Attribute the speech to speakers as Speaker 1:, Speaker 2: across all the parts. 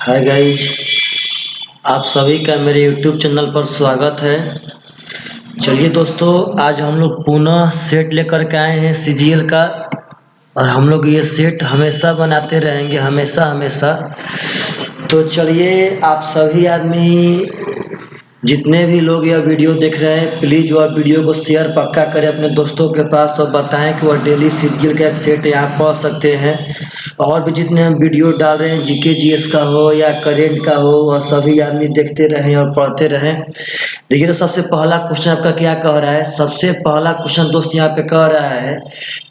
Speaker 1: Hi guys, आप सभी का मेरे यूट्यूब चैनल पर स्वागत है। चलिए दोस्तों, आज हम लोग पुनः सेट लेकर के आए हैं सीजीएल का। और हम लोग ये सेट हमेशा बनाते रहेंगे, हमेशा हमेशा। तो चलिए, आप सभी आदमी जितने भी लोग यह वीडियो देख रहे हैं, प्लीज़ वह वीडियो को शेयर पक्का करें अपने दोस्तों के पास और बताएं कि वह डेली सीजीएल का एक सेट यहाँ पढ़ सकते हैं। और भी जितने हम वीडियो डाल रहे हैं, जीके जीएस का हो या करेंट का हो, वह सभी आदमी देखते रहें और पढ़ते रहें। देखिए, तो सबसे पहला क्वेश्चन आपका क्या कह रहा है। सबसे पहला क्वेश्चन दोस्त यहाँ पे कह रहा है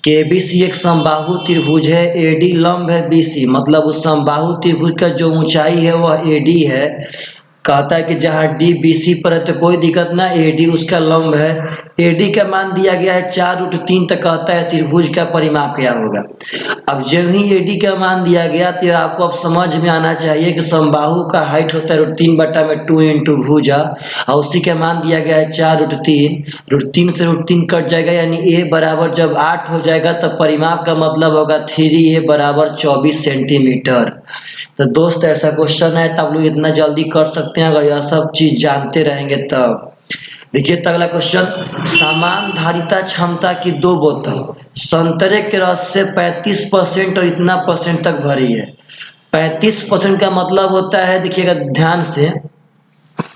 Speaker 1: कि बीसी एक समबाहु त्रिभुज है, एडी लंब है बीसी, मतलब उस समबाहु त्रिभुज का जो ऊंचाई है वह एडी है। कहता है कि जहाँ डी बी सी पर है तो कोई दिक्कत ना, एडी उसका लंब है। एडी का मान दिया गया है 4√3, तक कहता है त्रिभुज का परिमाप क्या होगा। अब जब ही एडी का मान दिया गया तो आपको अब समझ में आना चाहिए कि समबाहु का हाइट होता है √3/2 इंटू भुजा, और उसी का मान दिया गया है 4√3। √3 से √3 कट जाएगा, यानी ए बराबर जब 8 हो जाएगा तब परिमाप का मतलब होगा 3a बराबर 24 सेंटीमीटर। तो दोस्त ऐसा क्वेश्चन है, तब लोग इतना जल्दी कर सकते हैं अगर यह सब चीज जानते रहेंगे तब। देखिए तो अगला क्वेश्चन, समान धारिता क्षमता की दो बोतल संतरे के रस से 35% और इतना परसेंट तक भरी है। 35% का मतलब होता है, देखिएगा ध्यान से,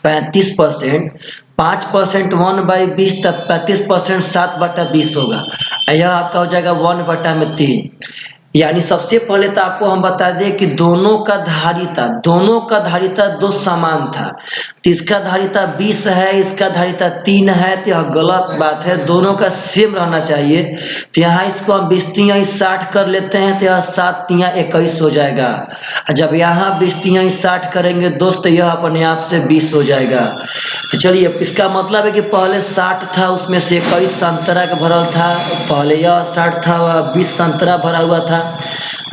Speaker 1: 35%, 5% 1/20, तब 35% 7/20 होगा। यह आपका हो जाएगा 1/3। यानी सबसे पहले तो आपको हम बता दें कि दोनों का धारिता दो समान था। तो इसका धारिता 20 है, इसका धारिता 3 है, तो यह गलत बात है, दोनों का सेम रहना चाहिए। तो यहाँ इसको हम 20×3=60 कर लेते हैं, तो यह 7×3=21 हो जाएगा। जब यहाँ 20×3=60 करेंगे दोस्त, यह अपने आप से 20 हो जाएगा। तो चलिए, इसका मतलब है कि पहले 60 था, उसमें से 21 संतरा का भरल था। पहले यह 60 था, वह 20 संतरा भरा हुआ था।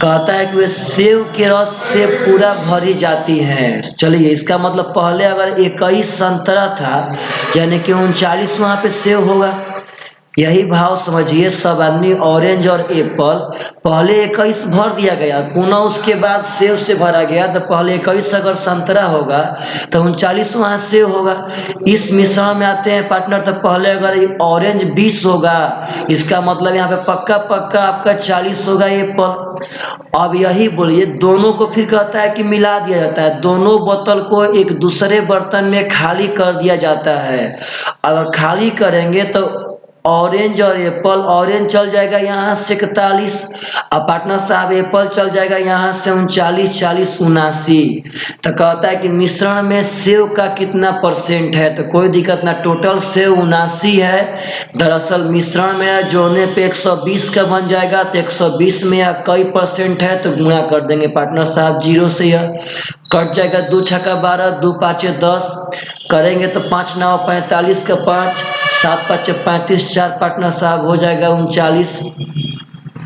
Speaker 1: कहता है कि वे सेव के रस से पूरा भरी जाती हैं। चलिए, इसका मतलब पहले अगर 21 संतरा था, यानी कि 39 वहाँ पे सेव होगा। यही भाव समझिए, सब आदमी ऑरेंज और एप्पल पहले 21 भर दिया गया, पुनः उसके बाद सेव से भरा गया। तो पहले 21 अगर संतरा होगा तो 39 वहाँ सेव होगा। इस मिश्रण में आते हैं पार्टनर, तो पहले अगर ऑरेंज 20 होगा, इसका मतलब यहाँ पे पक्का पक्का आपका 40 होगा एप्पल। अब यही बोलिए, दोनों को फिर कहता है कि मिला दिया जाता है, दोनों बोतल को एक दूसरे बर्तन में खाली कर दिया जाता है। अगर खाली करेंगे तो ऑरेंज और एप्पल, ऑरेंज चल जाएगा यहाँ से 41, और पार्टनर साहब एप्पल चल जाएगा यहाँ से 39, 40, 79। तो कहता है कि मिश्रण में सेव का कितना परसेंट है, तो कोई दिक्कत ना, टोटल सेव 79 है। दरअसल मिश्रण में जोड़ने पे 120 का बन जाएगा, तो 120 में या कई परसेंट है तो गुणा कर देंगे पार्टनर साहब 0 से, यह कट जाएगा। 2×6=12, 2×5=10 करेंगे तो 5×9=45 का 5, 7×5=35, 4 पार्टनर साहब हो जाएगा 39।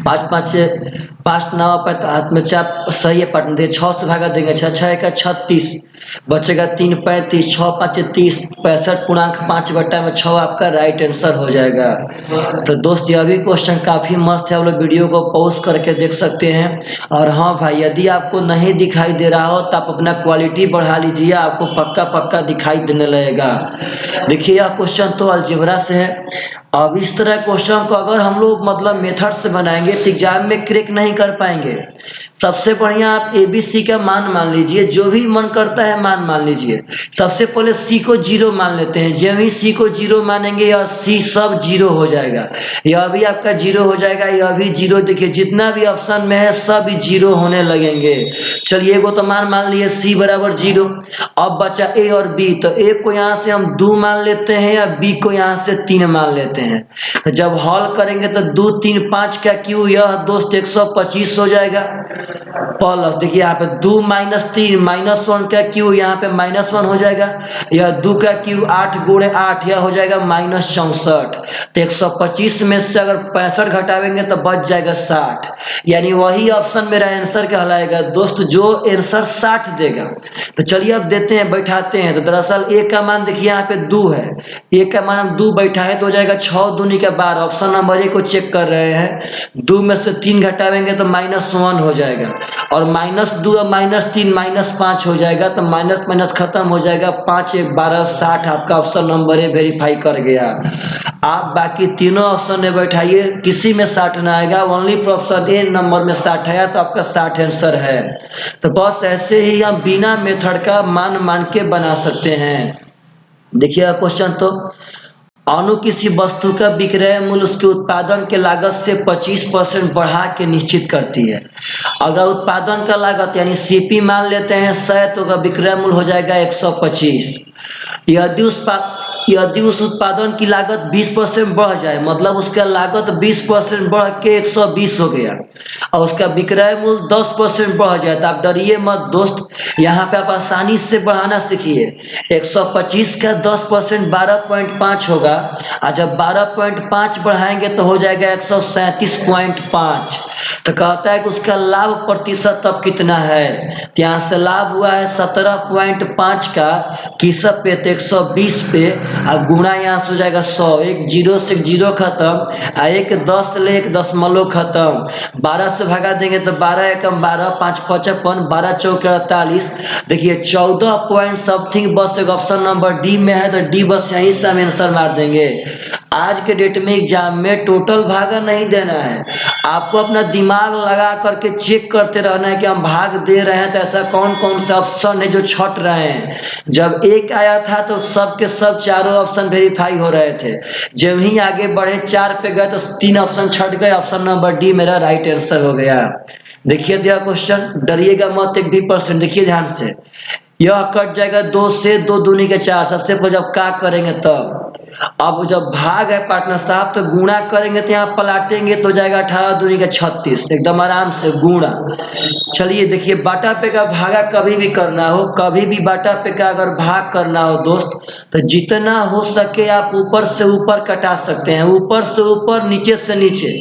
Speaker 1: 5×5=5, 9 में 4 सही है पार्टनर, 6 से भागा देंगे, 6×6=36, बचेगा 3×35, 6×5=30, 65.5/6 आपका राइट आंसर हो जाएगा। तो दोस्त, यह भी क्वेश्चन काफ़ी मस्त है, आप लोग वीडियो को पॉज करके देख सकते हैं। और हाँ भाई, यदि आपको नहीं दिखाई दे रहा हो तो आप अपना क्वालिटी बढ़ा लीजिए, आपको पक्का पक्का दिखाई देने लगेगा। देखिए, यह क्वेश्चन तो अलजेब्रा से है। अब इस तरह क्वेश्चन को अगर हम लोग मतलब मेथड से बनाएंगे तो एग्जाम में क्रैक नहीं कर पाएंगे। सबसे बढ़िया आप ABC का मान लीजिए, जो भी मन करता है मान लीजिए। सबसे पहले C को 0 मान लेते हैं, जब ही C को 0 मानेंगे यह C सब 0 हो जाएगा, यह भी आपका 0 हो जाएगा, यह भी 0। देखिए, जितना भी ऑप्शन में है सब 0 होने लगेंगे। चलिए, एगो तो मान लिए C बराबर 0। अब बचा A और B, तो A को यहाँ से हम 2 मान लेते हैं या B को यहाँ से 3 मान लेते हैं। तो जब हॉल करेंगे तो 2, 3, 5 का क्यू, यह दोस्त 125 हो जाएगा। प्लस देखिए यहाँ पे 2 - 3 -1 का क्यू, यहाँ पे -1 हो जाएगा। यह 2 का क्यू 8×8, यह हो जाएगा -64। तो 125 में से अगर 65 घटावेंगे तो बच जाएगा 60, यानी वही ऑप्शन मेरा आंसर कहलाएगा दोस्त, जो आंसर 60 देगा। तो चलिए अब देते हैं, बैठाते हैं। तो दरअसल ए का मान देखिए यहाँ पे 2 है, ए का मान हम 2 बैठाएं तो हो जाएगा 6 दूनी के 12, ऑप्शन नंबर ए को चेक कर रहे हैं। 2 में से 3 घटावेंगे तो -1 हो जाएगा, और -2 और -3 -5 हो जाएगा, तो माइनस माइनस खत्म हो जाएगा। 5 1 12 60 आपका ऑप्शन नंबर ए वेरीफाई कर गया। आप बाकी तीनों ऑप्शन में बैठाइए, किसी में 60 ना आएगा, ओनली ऑप्शन ए नंबर में 60 आया, तो आपका 60 आंसर है। तो बस ऐसे ही हम बिना मेथड का मान के बना सकते हैं। देखिए क्वेश्चन, तो अणु किसी वस्तु का विक्रय मूल्य उसके उत्पादन के लागत से 25% बढ़ा के निश्चित करती है। अगर उत्पादन का लागत यानी सीपी मान लेते हैं 100, तो का विक्रय मूल्य हो जाएगा 125। यदि उस उत्पादन की लागत 20% बढ़ जाए, मतलब उसका लागत 20% बढ़ के 120 हो गया, और उसका विक्रय मूल्य 10% बढ़ जाए, तो आप डरिए मत दोस्त, यहाँ पे आप आसानी से बढ़ाना सीखिए। 125 का 10% 12.5 होगा, और जब 12.5 बढ़ाएंगे तो हो जाएगा 137.5। तो कहता है कि उसका लाभ प्रतिशत अब कितना है, तो यहाँ से लाभ हुआ है 17.5 का किसब पे, 120 पे, और गुणा यहाँ से हो जाएगा 100, एक जीरो से जीरो खत्म, एक 10 ले एक दशमलव खत्म, 12 से भगा देंगे तो 12 एकम 12, 5 55, 12 चौके 48। देखिए 14 पॉइंट समथिंग बस एक ऑप्शन नंबर डी में है, तो डी बस यहीं से हम आंसर मार देंगे। आज के डेट में एग्जाम में टोटल भागा नहीं देना है, आपको अपना दिमाग लगा करके चेक करते रहना है कि हम भाग दे रहे हैं तो ऐसा कौन कौन से ऑप्शन है जो छट रहे हैं। जब एक आया था तो सब के सब चारों ऑप्शन वेरीफाई हो रहे थे, जब ही आगे बढ़े 4 पे गए तो 3 ऑप्शन छट गए, ऑप्शन नंबर डी मेरा राइट आंसर हो गया। देखिए दिया क्वेश्चन, डरिएगा मत 1%। देखिए ध्यान से, यह कट जाएगा 2 से, 2 दूनी के 4। सबसे पहले जब का करेंगे तब, अब जब भाग है पार्टनर साहब तो गुणा करेंगे, तो यहाँ पलाटेंगे तो जाएगा 18 दूनी के 36, एकदम आराम से गुणा। चलिए देखिए, बाटा पे का भागा कभी भी करना हो, कभी भी बाटा पे का अगर भाग करना हो दोस्त, तो जितना हो सके आप ऊपर से ऊपर कटा सकते हैं, ऊपर से ऊपर, नीचे से नीचे,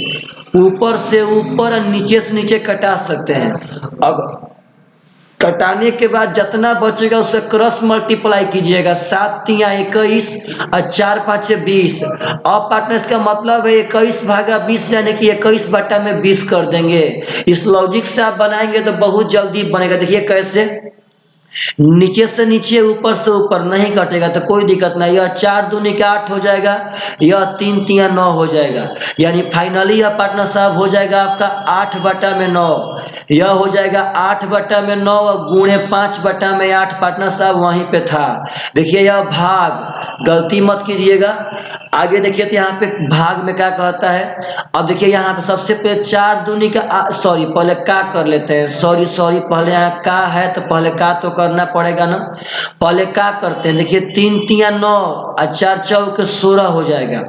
Speaker 1: ऊपर से ऊपर और नीचे से नीचे कटा सकते हैं। अब कटाने के बाद जितना बचेगा उसे क्रॉस मल्टीप्लाई कीजिएगा, 7 तिया 21 और 4 5 20। अब पार्टनर इसका मतलब है 21 भागा 20 यानी कि 21 बटा में 20 कर देंगे। इस लॉजिक से आप बनाएंगे तो बहुत जल्दी बनेगा। देखिए कैसे, नीचे से नीचे ऊपर से ऊपर नहीं कटेगा तो कोई दिक्कत नहीं, यह 4 दूनी का 8 हो जाएगा, यह 3 तिया 9 हो जाएगा, यानी फाइनली यह पार्टनर साहब हो जाएगा आपका 8 बटा में 9। यह हो जाएगा 8 बटा में 9 और गुणे 5 बटा में 8 पार्टनर साहब वहीं पे था। देखिए यह भाग, गलती मत कीजिएगा। आगे देखिए तो यहाँ पे भाग में क्या कहता है, अब देखिए यहाँ पे सबसे पहले 4 दूनी का सॉरी पहले का कर लेते हैं, सॉरी पहले यहाँ का है तो पहले का तो करना पड़ेगा ना, पहले का करते हैं। देखिए 3 तिया 9 और 4 चौके 16 हो जाएगा।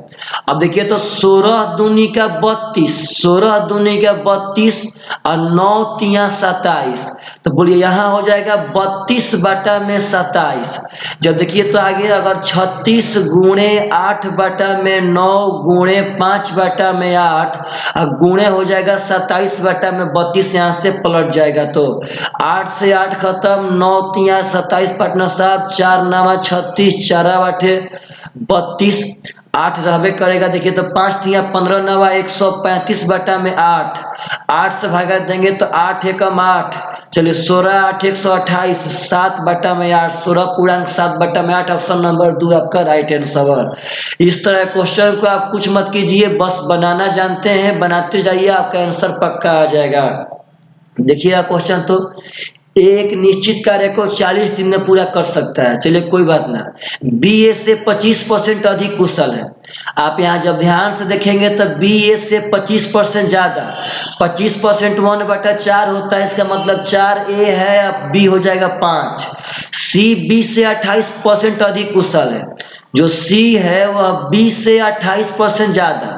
Speaker 1: अब देखिए तो 16 दूनी का 32, 16 दूनी का 32 और 9 तिया 27, तो बोलिए यहाँ हो जाएगा 32 बटा में 27। जब देखिए तो आगे अगर 36 गुणे 8 बटा में 9 गुणे 5 बटा में 8 और गुणे हो जाएगा 27 बटा में 32, यहाँ से पलट जाएगा तो 8 से 8 खत्म, 9 तिया 27 पार्टनर साहब, 4 9 36, 4 8 32, 8 रहबे करेगा। देखिए तो 5 तिया 15 9 135 बटा में 8, 8 से भागा देंगे तो 8 एकम 8, चलिए 16 8 128, 7 बटा में 8, 16 पूर्णांक 7 बटा में 8, ऑप्शन नंबर 2 आपका राइट आंसर। इस तरह क्वेश्चन को आप कुछ मत कीजिए, बस बनाना जानते हैं, बनाते जाइए, आपका आंसर पक्का आ जाएगा। देखिए क्वेश्चन, तो एक निश्चित कार्य को 40 दिन में पूरा कर सकता है, चलिए कोई बात ना, बी ए से 25% अधिक कुशल है। आप यहाँ जब ध्यान से देखेंगे तो बी ए से 25% ज्यादा, 25% 1/4 होता है, इसका मतलब 4 ए है, अब बी हो जाएगा 5। सी बी से 28% अधिक कुशल है, जो सी है वह बी से 28% ज्यादा,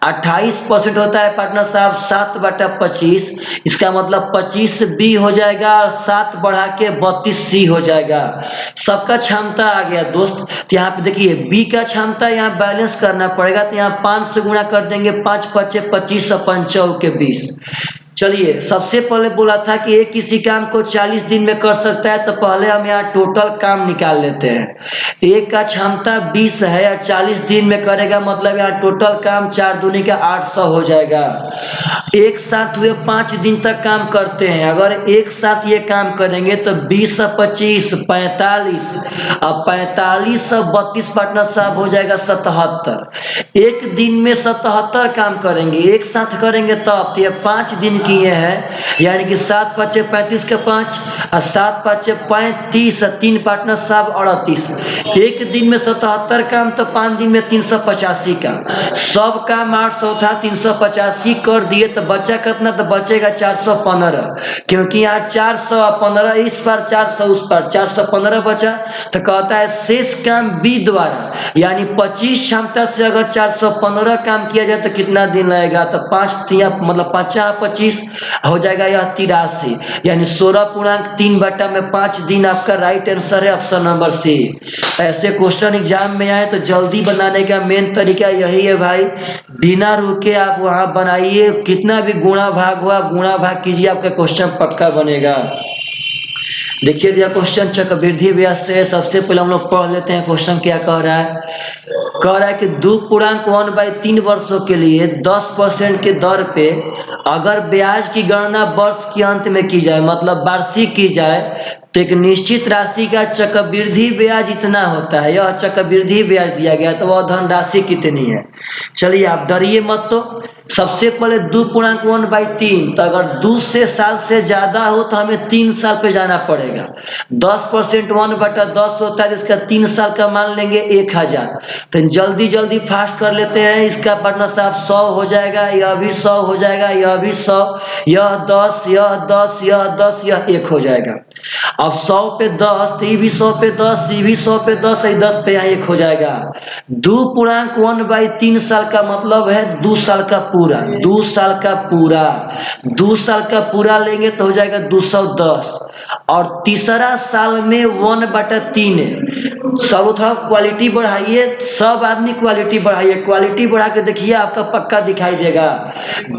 Speaker 1: 28% होता है पार्टनर साहब 7/25, इसका मतलब 25 बी हो जाएगा और 7 बढ़ा के 32 सी हो जाएगा। सबका क्षमता आ गया दोस्त। तो यहाँ पे देखिए बी का क्षमता यहाँ बैलेंस करना पड़ेगा, तो यहाँ 5 से गुणा कर देंगे, 5 5 25 और 5 के 20, चलिए, सबसे पहले बोला था कि एक किसी काम को 40 दिन में कर सकता है, तो पहले हम यहाँ टोटल काम निकाल लेते हैं। एक का क्षमता 20 है या 40 दिन में करेगा, मतलब यहाँ टोटल काम 4 दूनी का 800 हो जाएगा। एक साथ हुए 5 दिन तक काम करते हैं। अगर एक साथ ये काम करेंगे तो 20 और 25 45, अब 45 और 32 पार्टनर साहब हो जाएगा 77। एक दिन में 77 काम करेंगे, एक साथ करेंगे तब। तो ये 5 दिन किए हैं, यानी कि 7 पचे 35 के 5 और 7 पचे 35 और 3 पार्टनर साहब 38। एक दिन में 77 काम, तो 5 दिन में 385 काम। सब काम 800 था, 385 कर दिए तो बचा कितना? तो बचेगा 415, क्योंकि यहाँ 415 इस पर 400 उस पर 415 बचा। तो कहता है शेष काम बी द्वारा, यानी 25 क्षमता से अगर 415 काम किया जाए तो कितना दिन लगेगा? तो 5 तिया मतलब 5×25 हो जाएगा यह 83, यानी 16.3/5 दिन आपका राइट आंसर है, ऑप्शन नंबर सी। ऐसे क्वेश्चन एग्जाम में आए तो जल्दी बनाने का मेन तरीका यही है भाई, बिना रुके आप वहां बनाइए। कितना भी गुणा भाग हुआ, गुणा भाग कीजिए, आपका क्वेश्चन पक्का बनेगा। देखिए दिया क्वेश्चन चक्रवृद्धि ब्याज से। सबसे पहले हम लोग पढ़ लेते हैं क्वेश्चन क्या कह रहा है। कह रहा है कि 2.1/3 वर्षों के लिए 10% के दर पे अगर ब्याज की गणना वर्ष के अंत में की जाए, मतलब वार्षिक की जाए, तो एक निश्चित राशि का चक्रवृद्धि ब्याज इतना होता है। यह चक्रवृद्धि ब्याज दिया गया, तो वह धनराशि कितनी है? चलिए आप डरिए मत। तो सबसे पहले 2.1/3, तो अगर 2 साल से ज्यादा हो तो हमें 3 साल पे जाना पड़ेगा। 10% 1/10 होता है, इसका 3 साल का मान लेंगे 1000। तो जल्दी जल्दी फास्ट कर लेते हैं। इसका पार्टनर साहब 100 हो जाएगा, यह भी 100 हो जाएगा, यह भी 100, यह 10, यह 10, यह 10, यह 1 हो जाएगा। अब 100 पे 10, तो ये भी 100 पे 10, ये भी 100 पे 10, ये 10 पे यहाँ 1 हो जाएगा। 2.1/3 साल का मतलब है 2 साल का पूरा, 2 साल का पूरा, 2 साल का पूरा लेंगे तो हो जाएगा 210। और तीसरा साल में 1/3 है। सब थोड़ा क्वालिटी बढ़ाइए, सब आदमी क्वालिटी बढ़ाइए, क्वालिटी बढ़ा के देखिए आपका पक्का दिखाई देगा।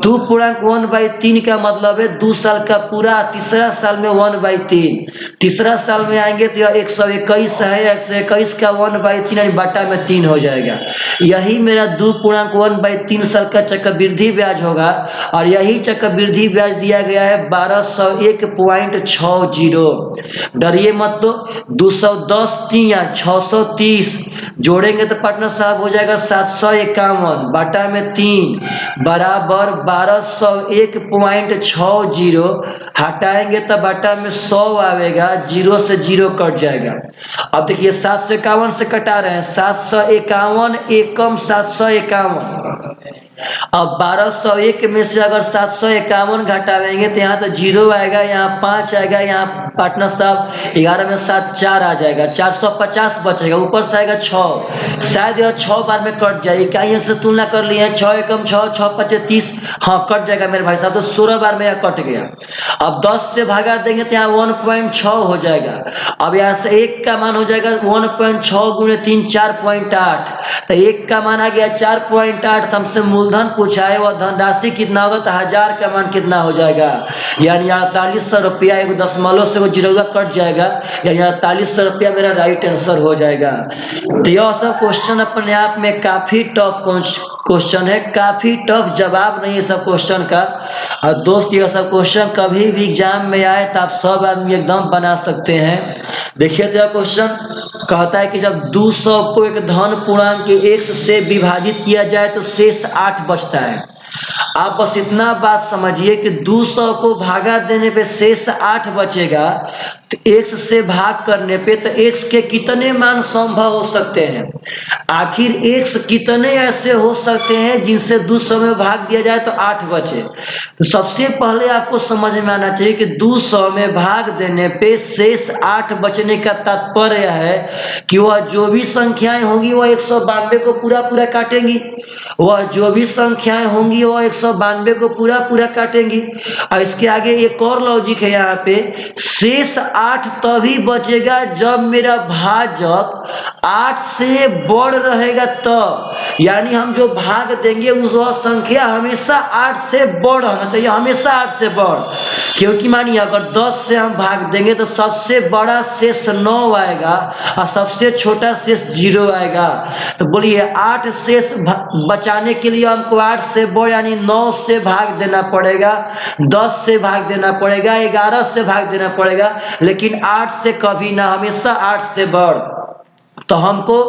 Speaker 1: 2.1/3 का मतलब है 2 साल का पूरा, तीसरा साल में 1/3। तीसरा साल में आएंगे तो यह 121 है, 121 का 1/3 यानी बटा में 3 हो जाएगा। यही मेरा 2.1/3 साल का चक्रवृद्धि ब्याज होगा। और यही चक्रवृद्धि ब्याज दिया गया है 1201.60। डरिए मत। तो 210 3 630 जोड़ेंगे तो पार्टनर साहब हो जाएगा 751 बटा में 3 बराबर 1201.60। हटाएंगे तो बटा में 100 आवेगा, 0 से 0 कट जाएगा। अब देखिए 751 से कटा रहे हैं, 751 एकम 751। अब 1201 में से अगर 751 घटावेंगे तो यहाँ तो 0 आएगा, यहाँ 5 आएगा, यहाँ पार्टनर साहब 11 में 7 4 आ जाएगा, 450 बचेगा। ऊपर से आएगा 6, शायद यह 6 बार में कट जाए। इकाई अंक से तुलना कर लिए, 6 एकम 6, 6 पचे 30, हाँ कट जाएगा मेरे भाई साहब। तो 16 बार में यह कट गया। अब 10 से भागा देंगे तो यहाँ 1.6 हो जाएगा। अब यहाँ से 1 का मान हो जाएगा 1.6 गुणे 3 4.8। तो 1 का मान आ गया 4.8। हमसे मूलधन पूछा है, वह धनराशि कितना होगा? तो 1000 का मान कितना हो जाएगा? यानी 4800 रुपया। एक दशमलव से वो जीरो कट जाएगा, यानी 4800 रुपया मेरा राइट आंसर हो जाएगा। तो यह सब क्वेश्चन अपने आप में काफी टफ क्वेश्चन है, काफी टफ जवाब नहीं है सब क्वेश्चन का। और दोस्त यह सब क्वेश्चन कभी भी एग्जाम में आए तो आप सब आदमी एकदम बना सकते हैं। देखिए तो यह क्वेश्चन कहता है कि जब 200 को एक धन पूर्णांक के x से विभाजित किया जाए तो शेष 8 बचता है। आप बस इतना बात समझिए कि 200 को भागा देने पे शेष 8 बचेगा, तो x से भाग करने पे तो x के कितने मान संभव हो सकते हैं? आखिर x कितने ऐसे हो सकते हैं जिनसे 200 में भाग दिया जाए तो 8 बचे? तो सबसे पहले आपको समझ में आना चाहिए कि 200 में भाग देने पे शेष 8 बचने का तात्पर्य है कि वह जो भी संख्याएं होंगी वह 192 को पूरा पूरा काटेंगी। वह जो भी संख्याएं होंगी होंगी वो 192 को पूरा पूरा काटेंगी। और इसके आगे एक और लॉजिक है यहाँ पे, शेष 8 तभी बचेगा जब मेरा भाजक 8 से बढ़ रहेगा तब, यानी हम जो भाग देंगे उस संख्या हमेशा 8 से बढ़ होना चाहिए, हमेशा 8 से बढ़। क्योंकि मानिए अगर 10 से हम भाग देंगे तो सबसे बड़ा शेष 9 आएगा और सबसे छोटा शेष 0 आएगा। तो बोलिए 8 शेष बचाने के लिए हमको 8 से बढ़ यानी 9 से भाग देना पड़ेगा, 10 से भाग देना पड़ेगा, 11 से भाग देना पड़ेगा, लेकिन 8 से कभी ना, हमेशा 8 से बढ़। तो हमको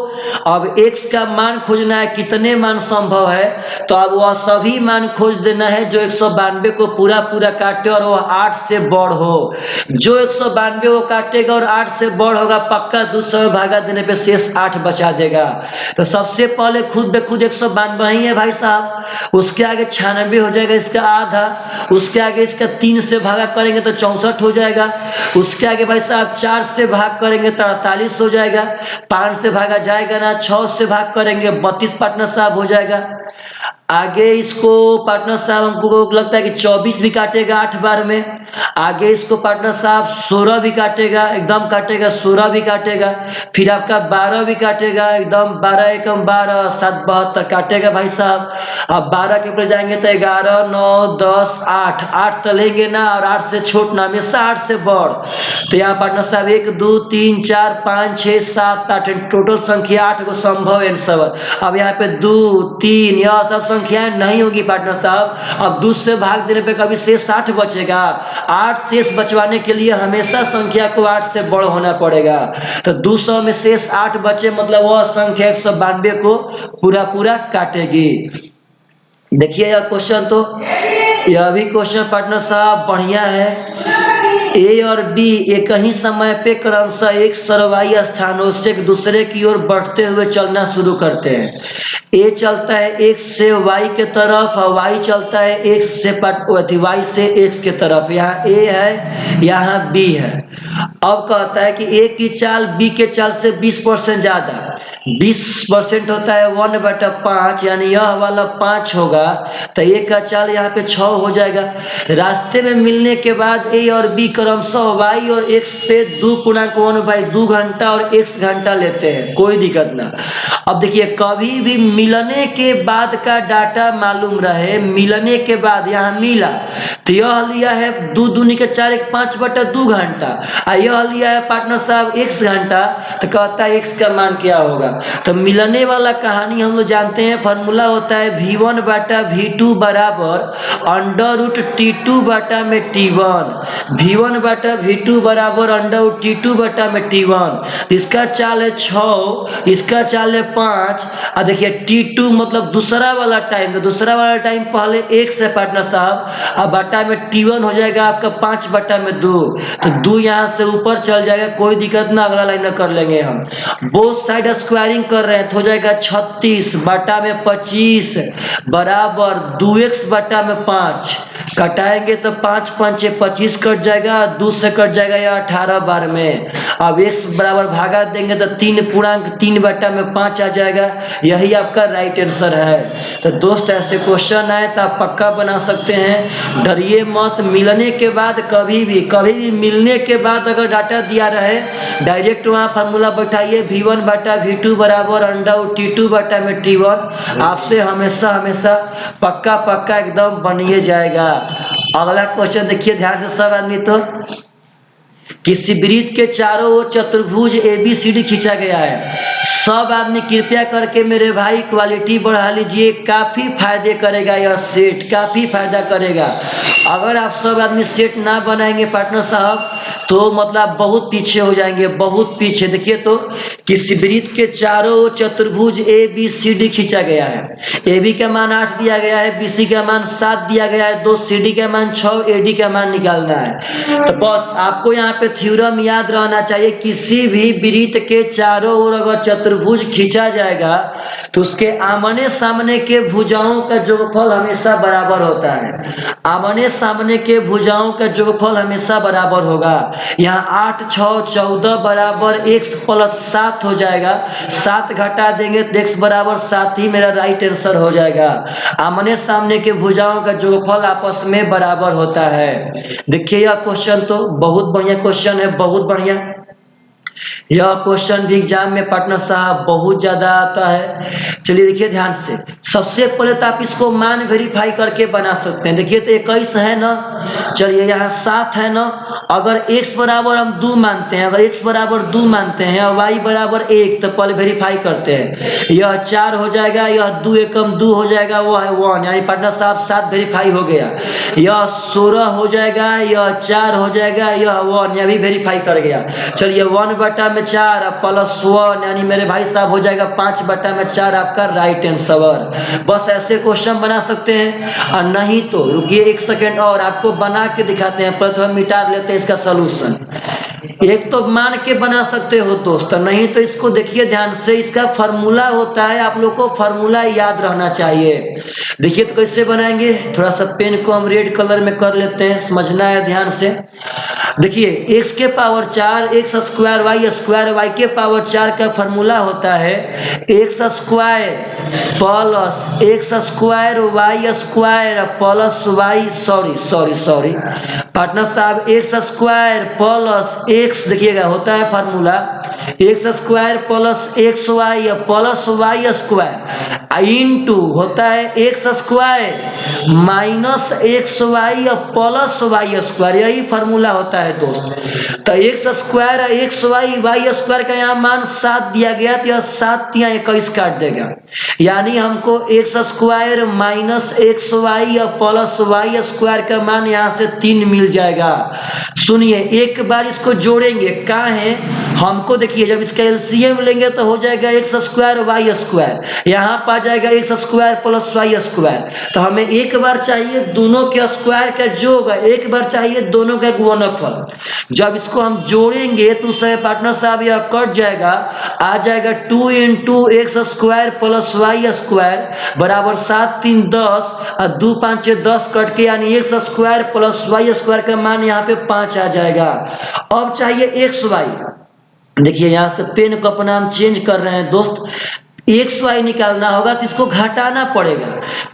Speaker 1: अब x का मान खोजना है, कितने मान संभव है, तो अब वह सभी मान खोज देना है जो 192 को पूरा पूरा काटे और वह 8 से बढ़ हो। जो 192 को काटेगा और 8 से बढ़ होगा पक्का 200 में भागा देने पे शेष 8 बचा देगा। तो सबसे पहले खुद बे खुद 192 ही है भाई साहब, उसके आगे 96 हो जाएगा इसका आधा, उसके आगे इसका 3 से भागा करेंगे तो 64 हो जाएगा, उसके आगे भाई साहब 4 से भाग करेंगे तो 48 हो जाएगा, 5 से भागा जाएगा ना, 6 से भाग करेंगे 32 पार्टनर साहब हो जाएगा। आगे इसको पार्टनर साहब हमको लगता है कि 24 भी काटेगा 8 बार में, आगे इसको पार्टनर साहब 16 भी काटेगा, एकदम काटेगा, 16 भी काटेगा, फिर आपका 12 भी काटेगा, एकदम 12 एकम 12, 7 72 काटेगा भाई साहब। अब 12 के ऊपर जाएंगे तो 11 9 10 8, 8 तो लेंगे ना, और 8 से छोड़ना, हमेशा 8 से बढ़। तो यहाँ पार्टनर साहब 1 2 3 4 5 6 7 8 टोटल संख्या 8 को संभव आंसर। अब यहाँ पे 2 3 यह सब संख्याएं नहीं होगी पार्टनर साहब। अब 2 से भाग देने पे कभी शेष 8 बचेगा, 8 शेष बचवाने के लिए हमेशा संख्या को 8 से बढ़ होना पड़ेगा। तो 200 में शेष 8 बचे मतलब वह संख्या 192 को पूरा पूरा काटेगी। देखिए यह क्वेश्चन, तो यह भी क्वेश्चन पार्टनर साहब बढ़िया है। ए और बी एक ही समय पे क्रमशः एक सरवाई स्थानों से एक दूसरे की ओर बढ़ते हुए चलना शुरू करते हैं। ए चलता है x से y के तरफ और y चलता है x से y से x के तरफ। यहाँ a है, यहाँ b है। अब कहता है कि a की चाल b के चाल से 20% ज्यादा, 20% होता है 1/5, यानी यह वाला 5 होगा तो a का चाल यहाँ पे 6 हो जाएगा। रास्ते में मिलने के बाद a और b क्रमशः y और x पे 2.1/2 घंटा और x घंटा लेते हैं, कोई दिक्कत ना। अब देखिए कभी भी मिलने के बाद का डाटा मालूम रहे, मिलने के बाद यहाँ मिला तो यह लिया है 2 दूनी के 4 1 5/2 घंटा, और यह लिया है पार्टनर साहब x घंटा, तो कहता है x का मान क्या होगा। तो मिलने वाला कहानी हम लोग जानते हैं, फॉर्मूला होता है v1/v2 बराबर √t2/t1, v1/v2 बराबर √t2/t1। इसका चाल है 6, इसका चाल है 5, और देखिए t2 मतलब दूसरा वाला टाइम, तो दूसरा वाला टाइम पहले 1 से पार्टनर साहब, अब बटा में t1 हो जाएगा आपका 5/2, तो 2 यहाँ से ऊपर चल जाएगा, कोई दिक्कत ना, अगला लाइन कर लेंगे हम। बोथ साइड स्क्वायरिंग कर रहे हैं तो हो जाएगा 36 बटा में 25 बराबर 2x/5, कटाएंगे तो 5 5 25 कट जाएगा, 2 से कट जाएगा या 18 बार में। अब x बराबर भागा देंगे तो 3.3/5 आ जाएगा, यही आपका राइट आंसर है। तो दोस्त ऐसे क्वेश्चन आए तो आप पक्का बना सकते हैं, डरिए मत। मिलने के बाद कभी भी मिलने के बाद अगर डाटा दिया रहे डायरेक्ट वहाँ फार्मूला बैठाइए, v1/v2 बराबर √t2/t1, आपसे हमेशा पक्का एकदम बनिए जाएगा। अगला क्वेश्चन देखिए ध्यान से सब आदमी, तो किसी वृत्त के चारों ओर चतुर्भुज ABCD खींचा गया है। सब आदमी कृपया करके मेरे भाई क्वालिटी बढ़ा लीजिए, काफी फायदे करेगा यह सेट, काफी फायदा करेगा। अगर आप सब आदमी सेट ना बनाएंगे पार्टनर साहब तो मतलब बहुत पीछे हो जाएंगे, बहुत पीछे। देखिए तो किसी वृत्त के चारों ओर चतुर्भुज ABCD खींचा गया है। AB का मान 8 दिया गया है, BC का मान 7 दिया गया है, 2 CD का मान 6, AD का मान निकालना है। तो बस आपको यहाँ पे थ्योरम याद रहना चाहिए, किसी भी वृत्त के चारों ओर अगर चतुर्भुज खींचा जाएगा तो उसके आमने सामने के भुजाओं का जोगफल हमेशा बराबर होता है, आमने सामने के भुजाओं का जोगफल हमेशा बराबर होगा। यहाँ 8 6 14 बराबर x + 7 7 हो जाएगा, 7 घटा देंगे तो x बराबर 7 ही मेरा राइट आंसर हो जाएगा। आमने सामने के भुजाओं का जोगफल आपस में बराबर होता है। देखिए यह क्वेश्चन तो बहुत बढ़िया क्वेश्चन है, बहुत बढ़िया। यह क्वेश्चन भी एग्जाम में पार्टनर साहब बहुत ज्यादा आता है। चलिए देखिए ध्यान से, सबसे पहले तो आप इसको मान वेरीफाई करके बना सकते हैं। देखिए तो 21 है ना, चलिए यहाँ 7 है ना, अगर x बराबर हम 2 मानते हैं, अगर x बराबर 2 मानते हैं और y बराबर 1, तो पहले वेरीफाई करते हैं। यह 4 हो जाएगा, यह 2 एकम 2 हो जाएगा, वो है 1, यानी पार्टनर साहब 7 वेरीफाई हो गया। यह 16 हो जाएगा, यह 4 हो जाएगा, यह 1, यह भी वेरीफाई कर गया। चलिए 1/4 प्लस 1, यानी मेरे भाई साहब हो जाएगा 5/4 आपका राइट आंसर। बस ऐसे क्वेश्चन बना सकते हैं। और नहीं तो रुकिए 1 सेकेंड और आपको बना के दिखाते हैं, पर थोड़ा मिटा लेते हैं इसका सॉल्यूशन। एक तो मान के बना सकते हो दोस्त, नहीं तो इसको देखिए ध्यान से, इसका फार्मूला होता है, आप लोग को फार्मूला याद रहना चाहिए। देखिए तो कैसे बनाएंगे, थोड़ा सा पेन को हम रेड कलर में कर लेते हैं, समझना है ध्यान से। देखिए x के power 4 x square y square y के पावर 4 का फार्मूला होता है x square plus x square y square plus y, sorry partner साहब, x स्क्वायर प्लस x, देखिएगा होता है formula x square plus xy plus y square into होता है x square minus xy plus y square, यही formula होता है दोस्त। तो x square xy y square का यहाँ मान 7 दिया गया, तो यह 7 या 21 काट देगा, यानी हमको x square minus xy plus y square का मान यहाँ से 3 मिल जाएगा। सुनिए एक बार इसको जोड़ेंगे, कहाँ है हमको, देखिए जब इसका एलसीएम लेंगे तो हो जाएगा x स्क्वायर y स्क्वायर, यहाँ पा जाएगा x square plus y square. तो हमें एक बार चाहिए दोनों के स्क्वायर का जोड़, एक बार चाहिए दोनों का गुणनफल। जब इसको हम जोड़ेंगे तो पार्टनर साहब यह कट जाएगा, आ जाएगा 2 into X square plus Y square बराबर 7 3 10 और 2 5 10 कट के, यानी X square plus Y square का मान यहाँ पे 5 आ जाएगा। अब चाहिए एक्स वाई, देखिए यहाँ से पेन को अपना हम चेंज कर रहे हैं दोस्त, एक्स वाई निकालना होगा तो इसको घटाना पड़ेगा।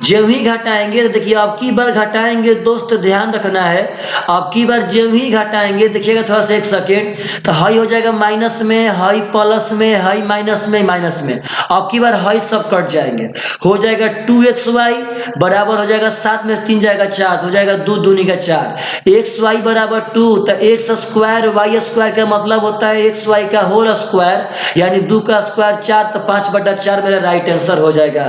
Speaker 1: जब ही घटाएंगे तो देखिए अब की बार घटाएंगे दोस्त, ध्यान रखना है, अब की बार जब ही घटाएंगे देखिएगा थोड़ा सा एक सेकेंड, तो हाई हो जाएगा माइनस में, हाई प्लस में, हाई माइनस में, माइनस में, अब की बार हाई सब कट जाएंगे, हो जाएगा 2xy बराबर हो जाएगा 7 में 3 जाएगा 4, हो जाएगा 2 दूनी का 4, एक्स वाई बराबर 2, तो एक्स स्क्वायर वाई स्क्वायर का मतलब होता है एक्स वाई का होल स्क्वायर, यानी 2 का स्क्वायर 4, तो 5/4 मेरा राइट आंसर हो जाएगा।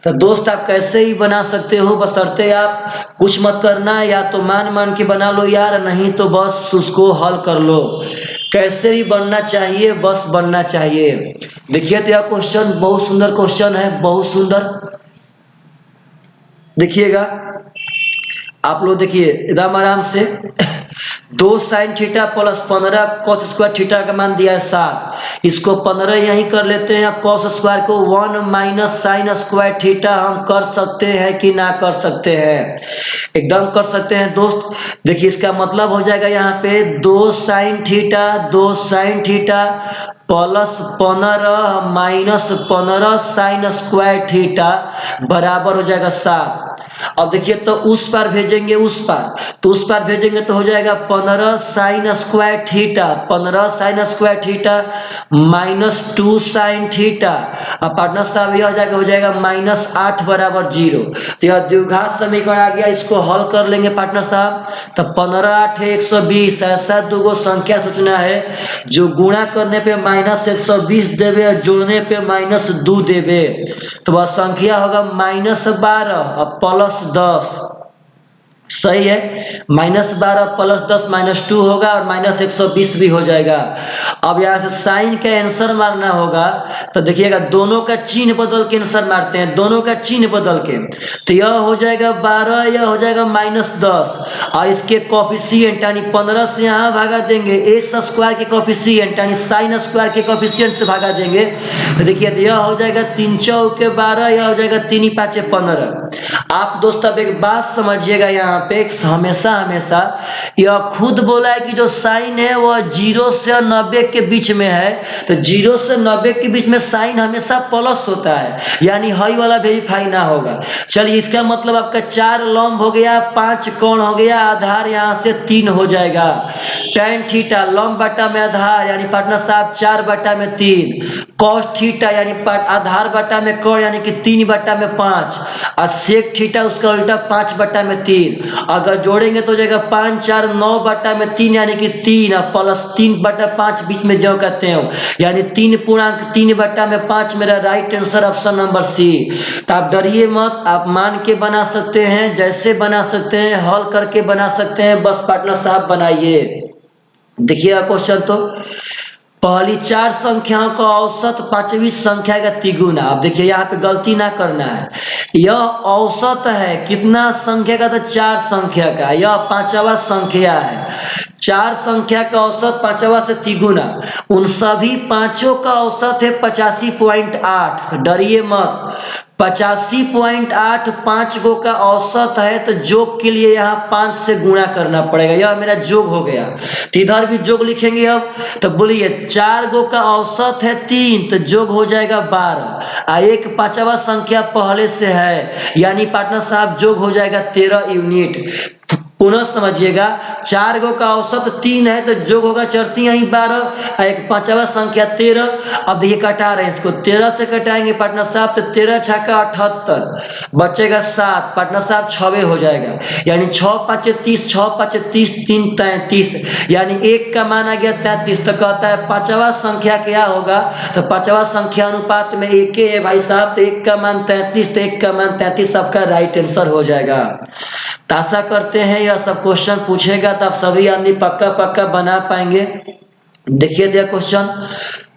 Speaker 1: तो दोस्त आप कैसे ही बना सकते हो, बशर्ते आप कुछ मत करना, या तो मान के बना लो यार, नहीं तो बस उसको हल कर लो। कैसे भी बनना चाहिए, बस बनना चाहिए। देखिए तो यह क्वेश्चन बहुत सुंदर क्वेश्चन है, बहुत सुंदर। देखिएगा आप लोग, देखिए एकदम आराम से 2 sine theta plus 15 cos square theta का मान दिया है 7, इसको 15 यही कर लेते हैं। कॉस स्क्वायर को 1 माइनस साइन स्क्वायर थीटा हम कर सकते हैं कि ना कर सकते हैं, एकदम कर सकते हैं दोस्त। देखिए इसका मतलब हो जाएगा यहाँ पे 2 sine theta plus 15 minus 15 sine square theta बराबर हो जाएगा 7। अब देखिए तो उस पार भेजेंगे, उस पार, तो उस पार भेजेंगे तो हो जाएगा 15 sine square theta, 15 sine square theta minus 2 sine theta, अब पार्टनर साहब यह हो जाएगा माइनस 8 बराबर 0। तो यह द्विघात समीकरण आ गया, इसको हल कर लेंगे पार्टनर साहब। तो 15 8 120, ऐसा दो संख्या सोचना है जो गुणा करने पे माइनस 120 देवे, जोड़ने पे माइनस 2 देवे, तो वह संख्या होगा माइनस 12 और प्लस 10, सही है, माइनस 12 प्लस 10 माइनस 2 होगा और माइनस 120 भी हो जाएगा। अब यहाँ से साइन का आंसर मारना होगा, तो देखिएगा दोनों का चिन्ह बदल के आंसर मारते हैं, दोनों का चिन्ह बदल के, तो यह हो जाएगा 12, यह हो जाएगा माइनस 10, और इसके कोफिशिएंट यानी 15 से यहाँ भागा देंगे, एक्स स्क्वायर के कोफिशिएंट यानी साइन स्क्वायर के कोफिशिएंट से भागा देंगे, तो देखिए यह हो जाएगा 3 चौके 12, यह हो जाएगा 3 5 15। आप दोस्त अब एक बात समझिएगा यहाँ यहाँ पे हमेशा हमेशा यह खुद बोला है कि जो साइन है वह 0 से 90 के बीच में है, तो 0 से 90 के बीच में साइन हमेशा प्लस होता है, यानी हाई वाला वेरीफाई ना होगा। चलिए इसका मतलब आपका 4 लंब हो गया, 5 कोण हो गया, आधार यहाँ से 3 हो जाएगा। tan थीटा लंब बटा में आधार यानी पार्टनर साहब 4 बटा में 3, cos थीटा यानी आधार बटा में कोण यानी कि 3 बटा में 5, और sec थीटा उसका उल्टा 5 बटा में 3। अगर जोड़ेंगे तो हो जाएगा 5 4 9 बटा में 3 यानी कि 3 और प्लस 3 बटा 5 बीच में जो कहते हो यानी 3.3 बटा में 5 मेरा right answer option number C. तो आप डरिए मत, आप मान के बना सकते हैं, जैसे बना सकते हैं, हल करके बना सकते हैं, बस पार्टनर साहब बनाइए। देखिएगा क्वेश्चन, तो पहली 4 संख्याओं का औसत 5वीं संख्या का तिगुना। अब देखिए यहाँ पे गलती ना करना है, यह औसत है कितना संख्या का, तो 4 संख्या का, यह 5वां संख्या है। 4 संख्या का औसत 5वां से तिगुना, उन सभी पांचों का औसत है 85.8। डरिए मत, 85.8 5 गो का औसत है, तो जोग के लिए यहाँ 5 से गुणा करना पड़ेगा, यह मेरा जोग हो गया। तो इधर भी जोग लिखेंगे अब, तो बोलिए 4 गो का औसत है 3, तो जोग हो जाएगा 12, और एक 5वां संख्या पहले से है, यानी पार्टनर साहब जोग हो जाएगा 13 यूनिट। पुनः समझिएगा, 4 गो का औसत 3 है, तो जोग होगा चरती यही 12, एक 5वां संख्या 13। अब देखिए कटा रहे हैं इसको, 13 से कटाएंगे पार्टनर साहब, तो 13 छक्का 78, बचेगा 7, पार्टनर साहब 6 हो जाएगा, यानी 6 5 30, 6 5 30, 3 33, यानी 1 का मान आ गया 33। तो कहता है 5वां संख्या क्या होगा, तो 5वां संख्या अनुपात में 1 है भाई साहब, तो 1 का मान 33, तो 1 का मान 33 सबका राइट आंसर हो जाएगा। तो आशा करते हैं यह सब क्वेश्चन पूछेगा तो आप सभी आदमी पक्का पक्का बना पाएंगे। देखिए दिया क्वेश्चन,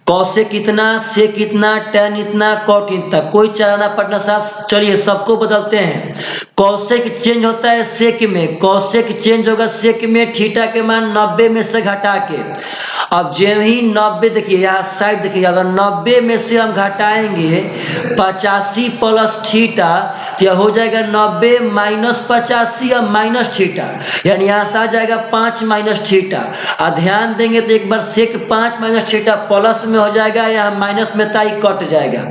Speaker 1: कॉस से कितना, से कितना, tan इतना, cot इतना, कोई चलाना पार्टनर साहब। चलिए सबको बदलते हैं, कॉसेक चेंज होता है सेक में, कॉसेक चेंज होगा सेक में, थीटा के मान 90 में से घटा के। अब जब ही 90, देखिए यहाँ साइड देखिए, अगर 90 में से हम घटाएंगे 85 प्लस थीटा, तो यह हो जाएगा 90 माइनस 85 और माइनस थीटा, यानी यहाँ से आ जाएगा 5 माइनस थीटा। और ध्यान देंगे तो एक बार सेक 5 माइनस थीटा प्लस में हो जाएगा, या माइनस में ताई कट जाएगा।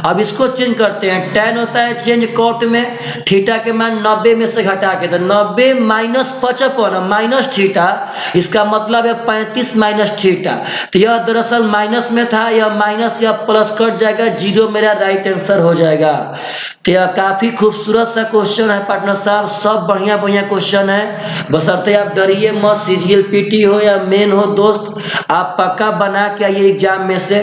Speaker 1: अब इसको चेंज करते हैं, tan होता है चेंज कॉट में, थीटा के मान 90 में से घटा के, तो 90 माइनस 55 माइनस थीटा, इसका मतलब है 35 माइनस थीटा। तो यह दरअसल माइनस में था, यह माइनस या प्लस कट जाएगा, 0 मेरा राइट आंसर हो जाएगा। तो यह काफी खूबसूरत सा क्वेश्चन है पार्टनर साहब, सब बढ़िया बढ़िया क्वेश्चन है, बशर्ते आप डरिए मत, सीजीएल पीटी हो या मेन हो दोस्त, आप पक्का बना के आइए एग्जाम में से।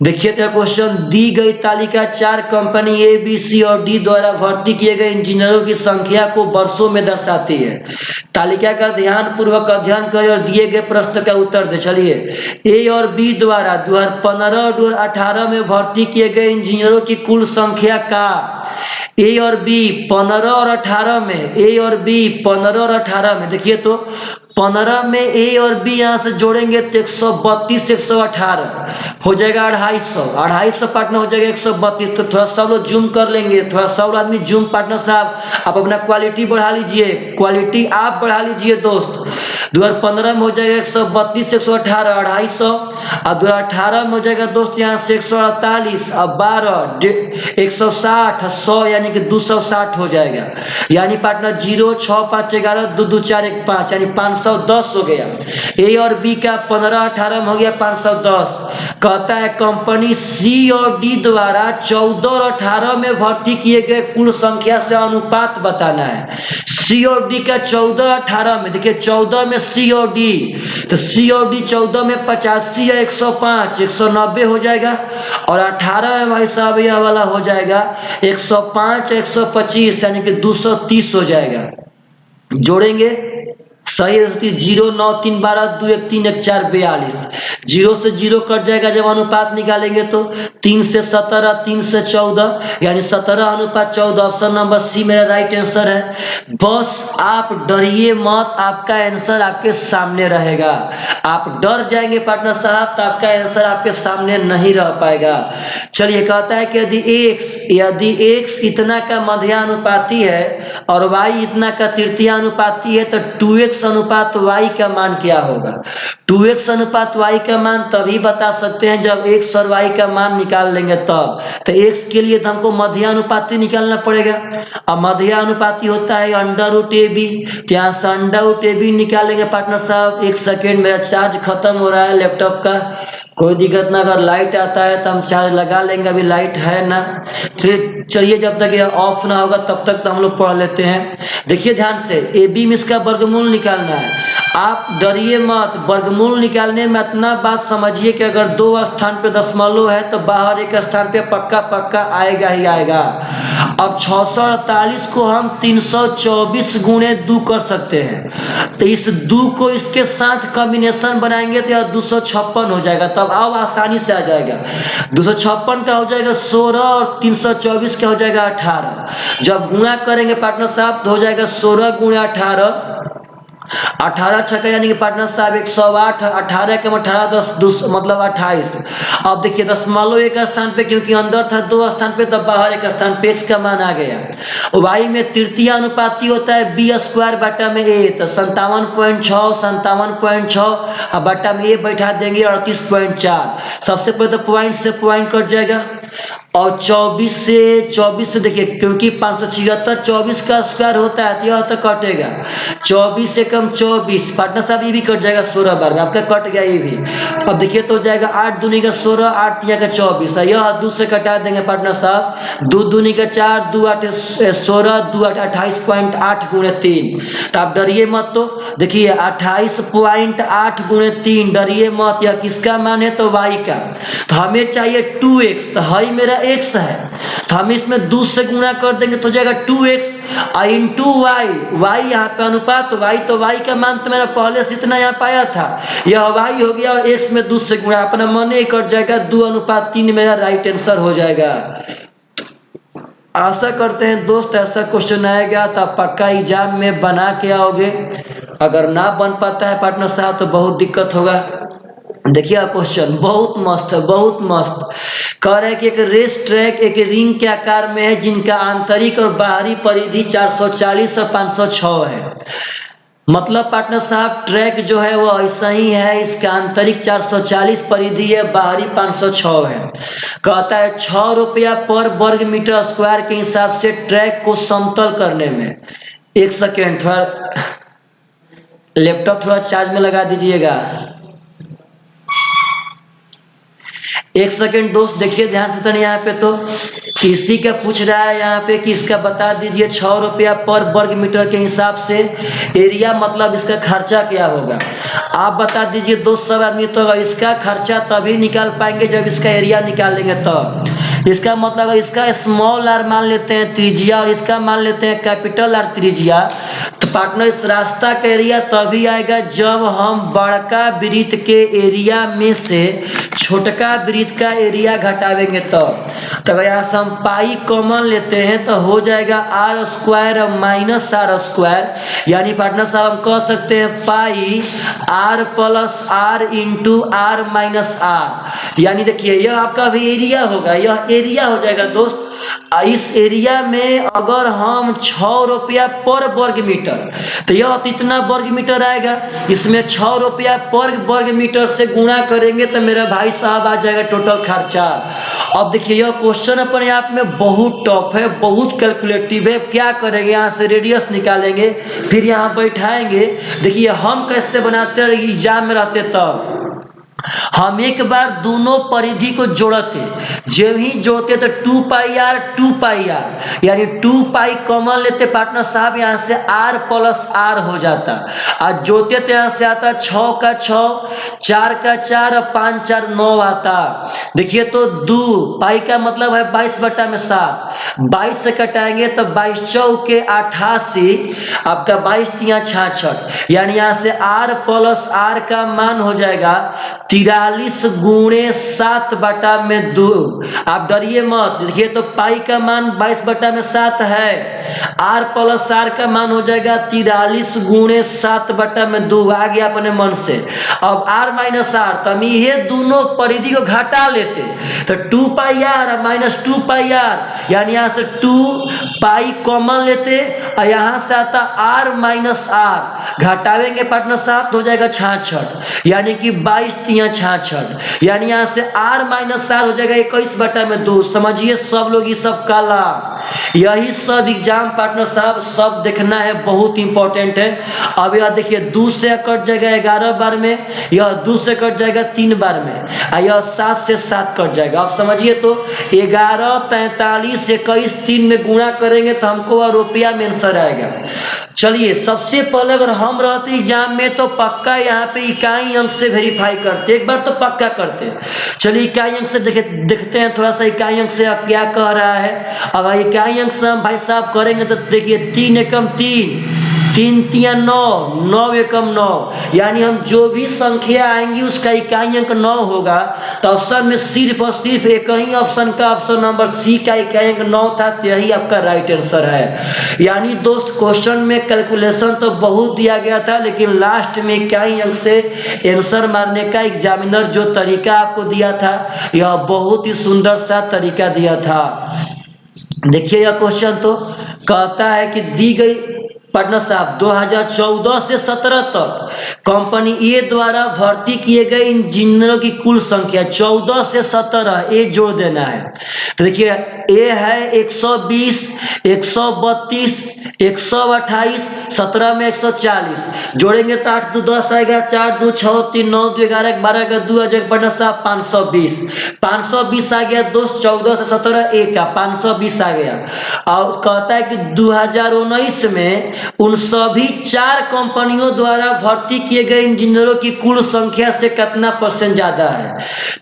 Speaker 1: देखिए तो क्वेश्चन, दी गई तालिका 4 कंपनी ए बी सी और डी द्वारा भर्ती किए गए इंजीनियरों की संख्या को वर्षों में दर्शाती है। तालिका का ध्यान पूर्वक अध्ययन करें और दिए गए प्रश्न का उत्तर दे। चलिए, ए और बी द्वारा 2015 और 2018 में भर्ती किए गए इंजीनियरों की कुल संख्या का, ए और बी 15 और 18 में, ए और बी 15 और 18 में, देखिए तो 15 में ए और बी यहाँ से जोड़ेंगे तो 132 118 हो जाएगा 250 पार्टनर हो जाएगा 132। तो थोड़ा सब लोग जूम कर लेंगे, थोड़ा सब आदमी जूम पार्टनर साहब, आप अपना क्वालिटी बढ़ा लीजिए, क्वालिटी आप बढ़ा लीजिए दोस्त। 2015 में हो जाएगा 132 118 250, और 2018 में हो जाएगा दोस्त यहाँ से 148 और 12 160 100, यानी कि 260 हो जाएगा, यानी पार्टनर 0 6 5 11 2 2 4 1 5, यानी 510 हो गया। ए और बी का 15 18 में हो गया 510। कहता है कंपनी सी और डी द्वारा 14 और 18 में भर्ती किए गए कुल संख्या से अनुपात बताना है। सी और डी का 14 18 में, देखिए 14 में सी और डी, तो सी और डी 14 में 85 या 105 190 हो जाएगा, और 18 में भाई साहब यह वाला हो जाएगा 105 125, यानी कि 230 हो जाएगा। जोड़ेंगे सही होती 0 9 3 12 2 1 3 1 4 42। 0 से 0 कट जाएगा जब अनुपात निकालेंगे तो 3 से 17 3 से 14 यानी 17:14। ऑप्शन नंबर सी मेरा राइट आंसर है। बस आप डरिए मत, आपका आंसर आपके सामने रहेगा। आप डर जाएंगे पार्टनर साहब तो आपका आंसर आपके सामने नहीं रह पाएगा। चलिए कहता है कि यदि x इतना का मध्यानुपाती है और y इतना का तृतीयानुपाती है तो 2x अनुपात y का मान क्या होगा। 2x अनुपात y का मान तभी बता सकते हैं जब x और y का मान निकाल लेंगे तब। तो x के लिए तो हमको मध्यानुपाती निकालना पड़ेगा। अब मध्यानुपाती होता है √ab। तो यहाँ से √ab निकालेंगे पार्टनर साहब। एक सेकेंड, मेरा चार्ज खत्म हो रहा है लैपटॉप का। कोई दिक्कत ना, अगर लाइट आता है तो हम चार्ज लगा लेंगे, अभी लाइट है ना। चलिए जब तक ये ऑफ ना होगा तब तक तो हम लोग पढ़ लेते हैं। देखिए ध्यान से, ए बी में इसका वर्गमूल निकालना है। आप डरिए मत, वर्गमूल निकालने में इतना बात समझिए कि अगर 2 स्थान पे दशमलव है तो बाहर एक स्थान पे पक्का पक्का आएगा ही आएगा। अब 648 को हम 324 गुणे 2 कर सकते हैं। तो इस 2 को इसके साथ कॉम्बिनेशन बनाएंगे तो 256 हो जाएगा। तब अब आसानी से आ जाएगा। 256 का हो जाएगा 16 और 324 का हो जाएगा 18। जब गुणा करेंगे पार्टनर साहब तो हो जाएगा 16 गुणे 18, 18 छक्का यानी कि पार्टनर साहब 108। 18 के 18 10 मतलब 28। अब देखिए दशमलव एक स्थान पे क्योंकि अंदर था 2 स्थान पे तब बाहर एक स्थान पे x का मान आ गया। y में तृतीय अनुपाती होता है b² बटा में a। तो 57.6 57.6 अब बटा में a बैठा देंगे 38.4। सबसे पहले तो पॉइंट से पॉइंट कट जाएगा और 24 से देखिए क्योंकि 576 24 का स्क्वायर होता है तो यह तो कटेगा। 24 से कम 24 पार्टनर साहब ये भी कट जाएगा 16 बार में, आपका कट गया ये भी। अब देखिए तो हो जाएगा 8 दूनी का 16 8 तिया का 24। यह 2 से कटा देंगे पार्टनर साहब। 2 दूनी का 4 2 8 16 2 8 28.8 गुणे 3। तो आप डरिए मत। तो देखिए 28.8 गुणे 3, डरिए मत। यह किसका मान है तो y का। तो हमें चाहिए 2x, तो है मेरा x है तो हम इसमें 2 से गुणा कर देंगे तो जाएगा 2x इंटू वाई। वाई यहाँ पे अनुपात y, तो y का मान तो मेरा पहले से इतना यहाँ पाया था, यह y हो गया और x में 2 से गुणा, अपना मन ही कट जाएगा। 2:3 मेरा राइट आंसर हो जाएगा। आशा करते हैं दोस्त ऐसा क्वेश्चन आएगा तो आप पक्का एग्जाम में बना के आओगे। अगर ना बन पाता है पार्टनर साहब तो बहुत दिक्कत होगा। देखिए क्वेश्चन बहुत मस्त है, बहुत मस्त। कह रहा है कि एक रेस ट्रैक एक रिंग के आकार में है जिनका आंतरिक और बाहरी परिधि 440 और 506 है। मतलब पार्टनर साहब ट्रैक जो है वो ऐसा ही है, इसका आंतरिक 440 परिधि है, बाहरी 506 है। कहता है 6 रुपया पर वर्ग मीटर स्क्वायर के हिसाब से ट्रैक को समतल करने में। एक सेकेंड, थोड़ा लैपटॉप थोड़ा चार्ज में लगा दीजिएगा। एक सेकेंड दोस्त देखिए ध्यान से। तनी यहाँ पे तो किसी का पूछ रहा है यहाँ पे कि इसका बता दीजिए 6 रुपया पर वर्ग मीटर के हिसाब से एरिया मतलब इसका खर्चा क्या होगा। आप बता दीजिए दोस्त सब आदमी। तो इसका खर्चा तभी निकाल पाएंगे जब इसका एरिया निकालेंगे तब। इसका मतलब इसका स्मॉल आर मान लेते हैं त्रिज्या और इसका मान लेते हैं कैपिटल आर त्रिज्या। तो पार्टनर इस रास्ता का एरिया तभी आएगा जब हम बड़का वृत्त के एरिया में से छोटका वृत्त का एरिया घटावेंगे तब यहाँ से हम पाई कॉमन लेते हैं तो हो जाएगा r² माइनस r²। यानी पार्टनर साहब हम कह सकते हैं पाई r plus r into r minus r। यानी देखिए यह आपका भी एरिया होगा, यह एरिया हो जाएगा दोस्त। इस एरिया में अगर हम 6 रुपया पर वर्ग मीटर तो यह इतना वर्ग मीटर आएगा। इसमें 6 रुपया पर वर्ग मीटर से गुणा करेंगे तो मेरा भाई साहब आ जाएगा टोटल खर्चा। अब देखिए यह क्वेश्चन अपने आप में बहुत टफ है, बहुत कैलकुलेटिव है। क्या करेंगे, यहाँ से रेडियस निकालेंगे फिर यहाँ बैठाएंगे। देखिए हम कैसे बनाते हैं एग्जाम में रहते तब। हम एक बार दोनों परिधि को जोड़ते, जब ही जोड़ते तो 2 पाई आर यानी 2 पाई कॉमन लेते पार्टनर साहब, यहाँ से आर प्लस आर हो जाता। और जोड़ते तो यहाँ से आता 6 का 6, 4 का 4 और 5 4 9 आता। देखिए तो 2 पाई का मतलब है 22/7, 22 से कटाएंगे तो 22 चौके 88, आपका 22 तिया 66, यानी यहाँ से आर प्लस आर का मान हो जाएगा 43 गुणे 7/2। आप डरिए मत, देखिए तो पाई का मान 22/7 है, आर प्लस आर का मान हो जाएगा 43 गुणे 7/2 आ गया अपने मन से। अब आर माइनस आर, तब ये दोनों परिधि को घटा लेते तो 2 पाई आर माइनस 2 पाई आर, यानी यहाँ से 2 पाई कॉमन लेते और यहाँ से आता आर माइनस आर, घटावेंगे पार्टनर साहब हो जाएगा 66, यानी कि 22 तिया 66, यानी यहाँ से आर माइनस आर हो जाएगा 21/2। समझिए सब लोग, ये सब काला, यही सब एग्जाम पार्टनर साहब सब देखना है, बहुत इंपॉर्टेंट है। अब यह देखिए 2 से कट जाएगा 11 बार में, यह 2 से कट जाएगा 3 बार में, और यह 7 से 7 कट जाएगा। अब समझिए तो 11, 43, 21 3 में गुणा करेंगे तो हमको वह रुपया में आंसर आएगा। चलिए सबसे पहले अगर हम रहते एग्जाम में तो पक्का यहाँ पे इकाई अंक से वेरीफाई करते, एक बार तो पक्का करते। चलिए इकाई अंक से देखते हैं थोड़ा सा इकाई अंक से क्या कह रहा है। अगर इकाई अंक से हम भाई साहब करेंगे तो देखिए 3 एकम 3, 3 तिया 9, 9 एकम 9, यानी हम जो भी संख्या आएंगी उसका इकाई अंक 9 होगा। तो ऑप्शन में सिर्फ और सिर्फ एक ही ऑप्शन का ऑप्शन नंबर सी का इकाई अंक 9 था, तो यही आपका राइट आंसर है। यानी दोस्त क्वेश्चन में कैलकुलेशन तो बहुत दिया गया था, लेकिन लास्ट में इकाई अंक से आंसर मारने का एग्जामिनर जो तरीका आपको दिया था, यह बहुत ही सुंदर सा तरीका दिया था। देखिए यह क्वेश्चन तो कहता है कि दी गई पार्टनर साहब 2014 से 17 तक कंपनी ए द्वारा भर्ती किए गए इंजीनियरों की कुल संख्या 14 से 17 ए जोड़ देना है। तो देखिए ए है 120, 132, 128, 17 में 140, जोड़ेंगे तो 8 2 10 आएगा, 4 2 6 3 9 2 11 12 का 2 आ जाएगा पार्टनर साहब 520, 520 आ गया दोस्त 14 से 17 ए का 520 आ गया। और कहता है कि 2019 में उन सभी 4 कंपनियों द्वारा भर्ती किए गए इंजीनियरों की कुल संख्या से कितना % ज्यादा है।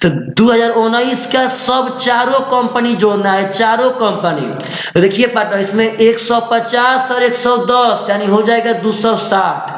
Speaker 1: तो 2019 का सब चारों कंपनी जोड़ना है, चारों कंपनी। तो देखिए पार्टनर इसमें 150 और 110 यानी हो जाएगा 260,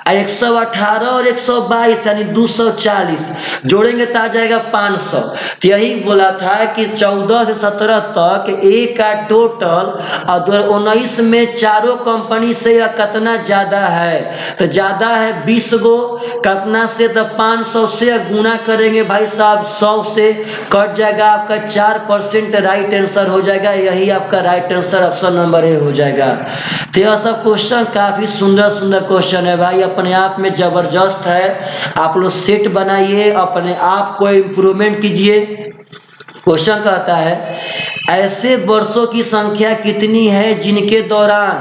Speaker 1: 118 और 122 यानी 240, जोड़ेंगे तो आ जाएगा 500। तो यही बोला था कि 14 से 17 तक ए का टोटल और 2019 में चारों कंपनी से यह कितना ज्यादा है, तो ज्यादा है 20 गो, कितना से तो 500 से गुना करेंगे भाई साहब 100 से, कट जाएगा आपका 4% राइट आंसर हो जाएगा। यही आपका right answer option number A हो जाएगा। तो यह सब क्वेश्चन काफी सुंदर सुंदर क्वेश्चन है भाई, अपने आप में जबरदस्त है। आप लोग सेट बनाइए, अपने आप को इम्प्रूवमेंट कीजिए। क्वेश्चन कहता है ऐसे वर्षों की संख्या कितनी है जिनके दौरान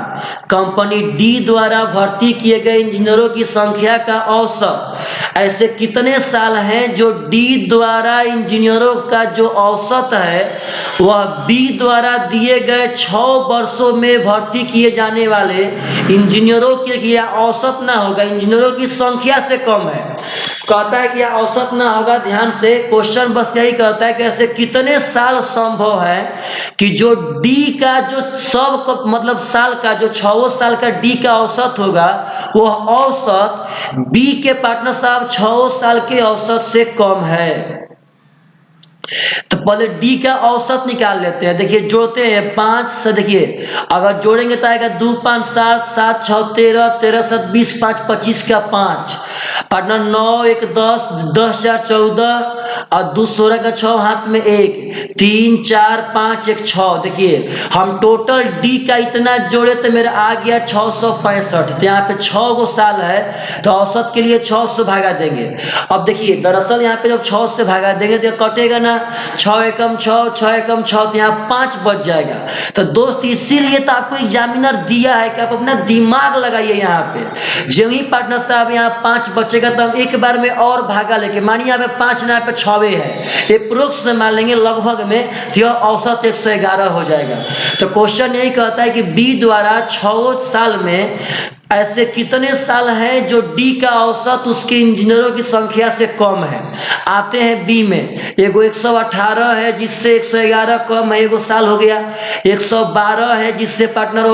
Speaker 1: कंपनी डी द्वारा भर्ती किए गए इंजीनियरों की संख्या का औसत, ऐसे कितने साल हैं जो डी द्वारा इंजीनियरों का जो औसत है वह बी द्वारा दिए गए 6 वर्षों में भर्ती किए जाने वाले इंजीनियरों की औसत ना होगा, इंजीनियरों की संख्या से कम है। कहता है कि औसत ना होगा, ध्यान से क्वेश्चन बस यही कहता है कि ऐसे कितने साल संभव है कि जो डी का जो सब मतलब साल का जो 6 साल का डी का औसत होगा वह औसत बी के पार्टनर साहब 6 साल के औसत से कम है। तो पहले डी का औसत निकाल लेते हैं। देखिए जोड़ते हैं 5 से, देखिए अगर जोड़ेंगे तो आएगा 2 5 7 7 6 13 13 7 20 5 25 का 5 पार्टनर 9 1 10 10 4 14 और 2 16 का 6 हाथ में 1 3 4 5 1 6। देखिए हम टोटल डी का इतना जोड़े तो मेरा आ गया 665। तो यहाँ पे 6 गो साल है तो औसत के लिए 6 से भागा देंगे। अब देखिए दरअसल यहाँ पे जब 6 से भागा देंगे तो कटेगा ना, 6 एकम 6, 6 एकम 6, तो यहाँ 5 बच जाएगा। तो दोस्त इसीलिए तो आपको एग्जामिनर दिया है कि आप अपना दिमाग लगाइए यहाँ पे। जो ही पार्टनर साहब यहाँ 5 बचेगा तो हम एक बार में और भागा लेके, मानिए यहाँ पे 5 यहाँ पे 6 है, अप्रोक्स से मान लेंगे लगभग में, तो यह औसत 111 हो जाएगा। तो क्वेश्चन यही कहता है कि बी द्वारा 6 साल में ऐसे कितने साल हैं जो डी का औसत उसके इंजीनियरों की संख्या से कम है। आते हैं बी में, एगो 118 है जिससे 111 कम है, एगो साल हो गया। 112 है जिससे पार्टनर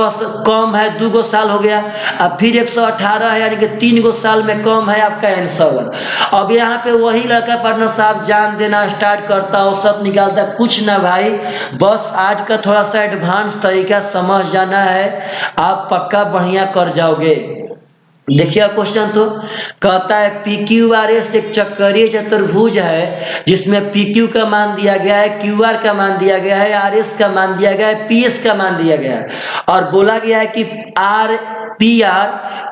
Speaker 1: कम है, 2 साल हो गया। अब फिर 118 है यानी कि 3 साल में कम है आपका आंसर। अब यहाँ पे वही लड़का पार्टनर साहब जान देना स्टार्ट करता, औसत निकालता। कुछ ना भाई, बस आज का थोड़ा सा एडवांस तरीका समझ जाना है, आप पक्का बढ़िया कर जाओगे। देखिए क्वेश्चन तो कहता है पी क्यू आर एस एक चक्रीय चतुर्भुज है जिसमें पी क्यू का मान दिया गया है, क्यू आर का मान दिया गया है, आर एस का मान दिया गया है, पी एस का मान दिया गया है, और बोला गया है कि R P R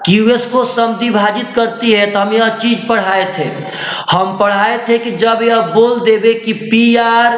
Speaker 1: Q S को समद्विभाजित करती है। तो हम यह चीज पढ़ाए थे, हम पढ़ाए थे कि जब यह बोल देवे कि P R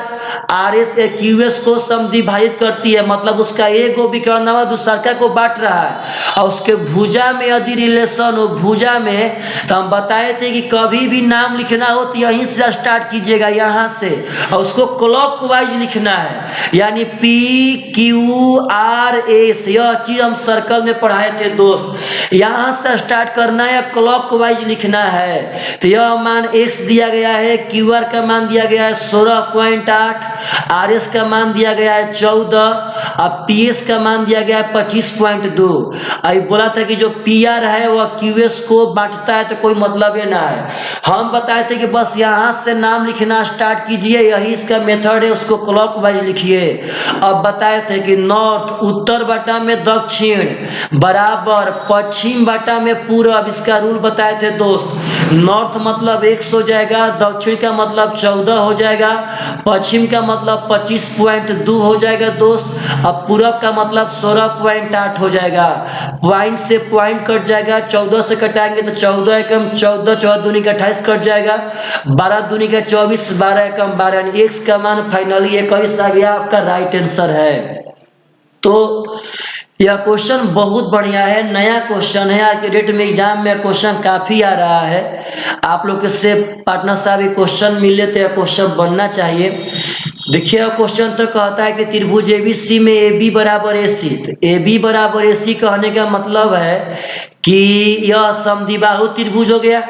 Speaker 1: R S Q S को समद्विभाजित करती है, मतलब उसका एक गो विकर्ण दूसरा को बांट रहा है, और उसके भुजा में यदि रिलेशन हो भुजा में, तो हम बताए थे कि कभी भी नाम लिखना हो तो यहीं से स्टार्ट कीजिएगा, यहाँ से, और उसको क्लॉकवाइज लिखना है, यानी पी क्यू आर एस। यह चीज हम सर्कल में पढ़ाए थे दोस्त, यहां से स्टार्ट करना है, क्लॉकवाइज लिखना है। तो यह मान x दिया गया है, क्यू आर का मान दिया गया है 16.8, आर एस का मान दिया गया है 14, और पी एस का मान दिया गया है 25.2। अभी बोला था कि जो पी आर है वह क्यू एस को बांटता है, तो कोई मतलब ही ना है। हम बताए थे कि बस यहां से नाम लिखना स्टार्ट कीजिए, यही इसका मेथड है, उसको क्लॉकवाइज लिखिए। अब बताए थे कि नॉर्थ उत्तर बटा में दक्षिण बराबर पश्चिम बटा में पूर्व, इसका रूल बताए थे दोस्त। नॉर्थ मतलब 100 हो जाएगा, दक्षिण का मतलब 14 हो जाएगा, पश्चिम का मतलब 25.2 हो जाएगा दोस्त, अब पूर्व का मतलब 16.8 हो जाएगा। पॉइंट से पॉइंट कट जाएगा, 14 से कटाएंगे तो 14 एकम 14, 14 दूनी का 28 कट जाएगा, 12 दूनी का 24, 12 एकम 12, यानी एक्स का मान फाइनली 21 आ गया, आपका राइट आंसर है। तो यह क्वेश्चन बहुत बढ़िया है, नया क्वेश्चन है, आज के डेट में एग्जाम में क्वेश्चन काफी आ रहा है। आप लोग से पार्टनर साहब ये क्वेश्चन मिले तो यह क्वेश्चन बनना चाहिए। देखिए क्वेश्चन तो कहता है कि त्रिभुज एबीसी में ए बी बराबर ए सी, तो ए बी बराबर ए सी कहने का मतलब है कि यह समद्विबाहु त्रिभुज हो गया।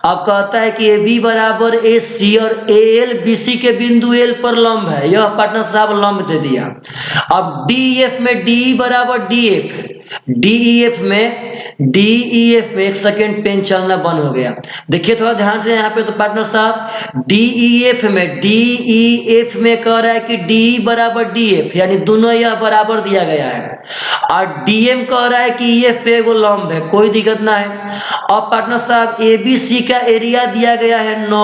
Speaker 1: अब कहता है कि ए बी बराबर ए सी और ए एल बी सी के बिंदु एल पर लंब है, यह पार्टनर साहब लंब दे दिया। अब डी एफ में डी बराबर डी एफ, डीईएफ में एक सेकेंड पेन चलना बंद हो गया, देखिए थोड़ा ध्यान से यहाँ पे। तो पार्टनर साहब डीईएफ में कह रहा है कि डी बराबर डी एफ, यानी दोनों यह बराबर दिया गया है, और डीएम कह रहा है कि ईएफ पे वो लंब है, कोई दिक्कत ना है। अब पार्टनर साहब एबीसी का एरिया दिया गया है 9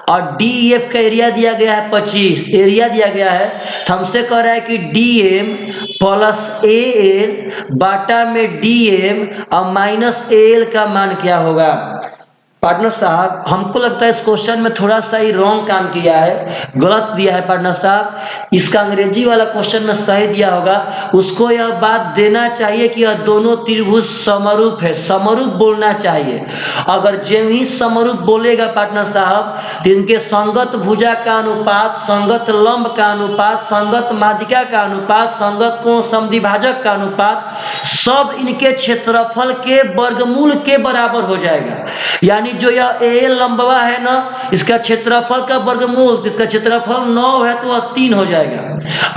Speaker 1: और डीएफ का एरिया दिया गया है 25, एरिया दिया गया है। तो हमसे कह रहा है कि डीएम प्लस ए एल बाटा में डीएम और माइनस ए एल का मान क्या होगा। पार्टनर साहब हमको लगता है इस क्वेश्चन में थोड़ा सा ही रॉन्ग काम किया है, गलत दिया है पार्टनर साहब। इसका अंग्रेजी वाला क्वेश्चन में सही दिया होगा, उसको यह बात देना चाहिए कि यह दोनों त्रिभुज समरूप है, समरूप बोलना चाहिए। अगर जो ही समरूप बोलेगा पार्टनर साहब तो इनके संगत भुजा का अनुपात, संगत लंब का अनुपात, संगत माध्यिका का अनुपात, संगत कोण समद्विभाजक का अनुपात, सब इनके क्षेत्रफल के वर्गमूल के बराबर हो जाएगा। यानी जो यह ए लंबवा है ना, इसका क्षेत्रफल का वर्गमूल, इसका क्षेत्रफल 9 है तो वह 3 हो जाएगा।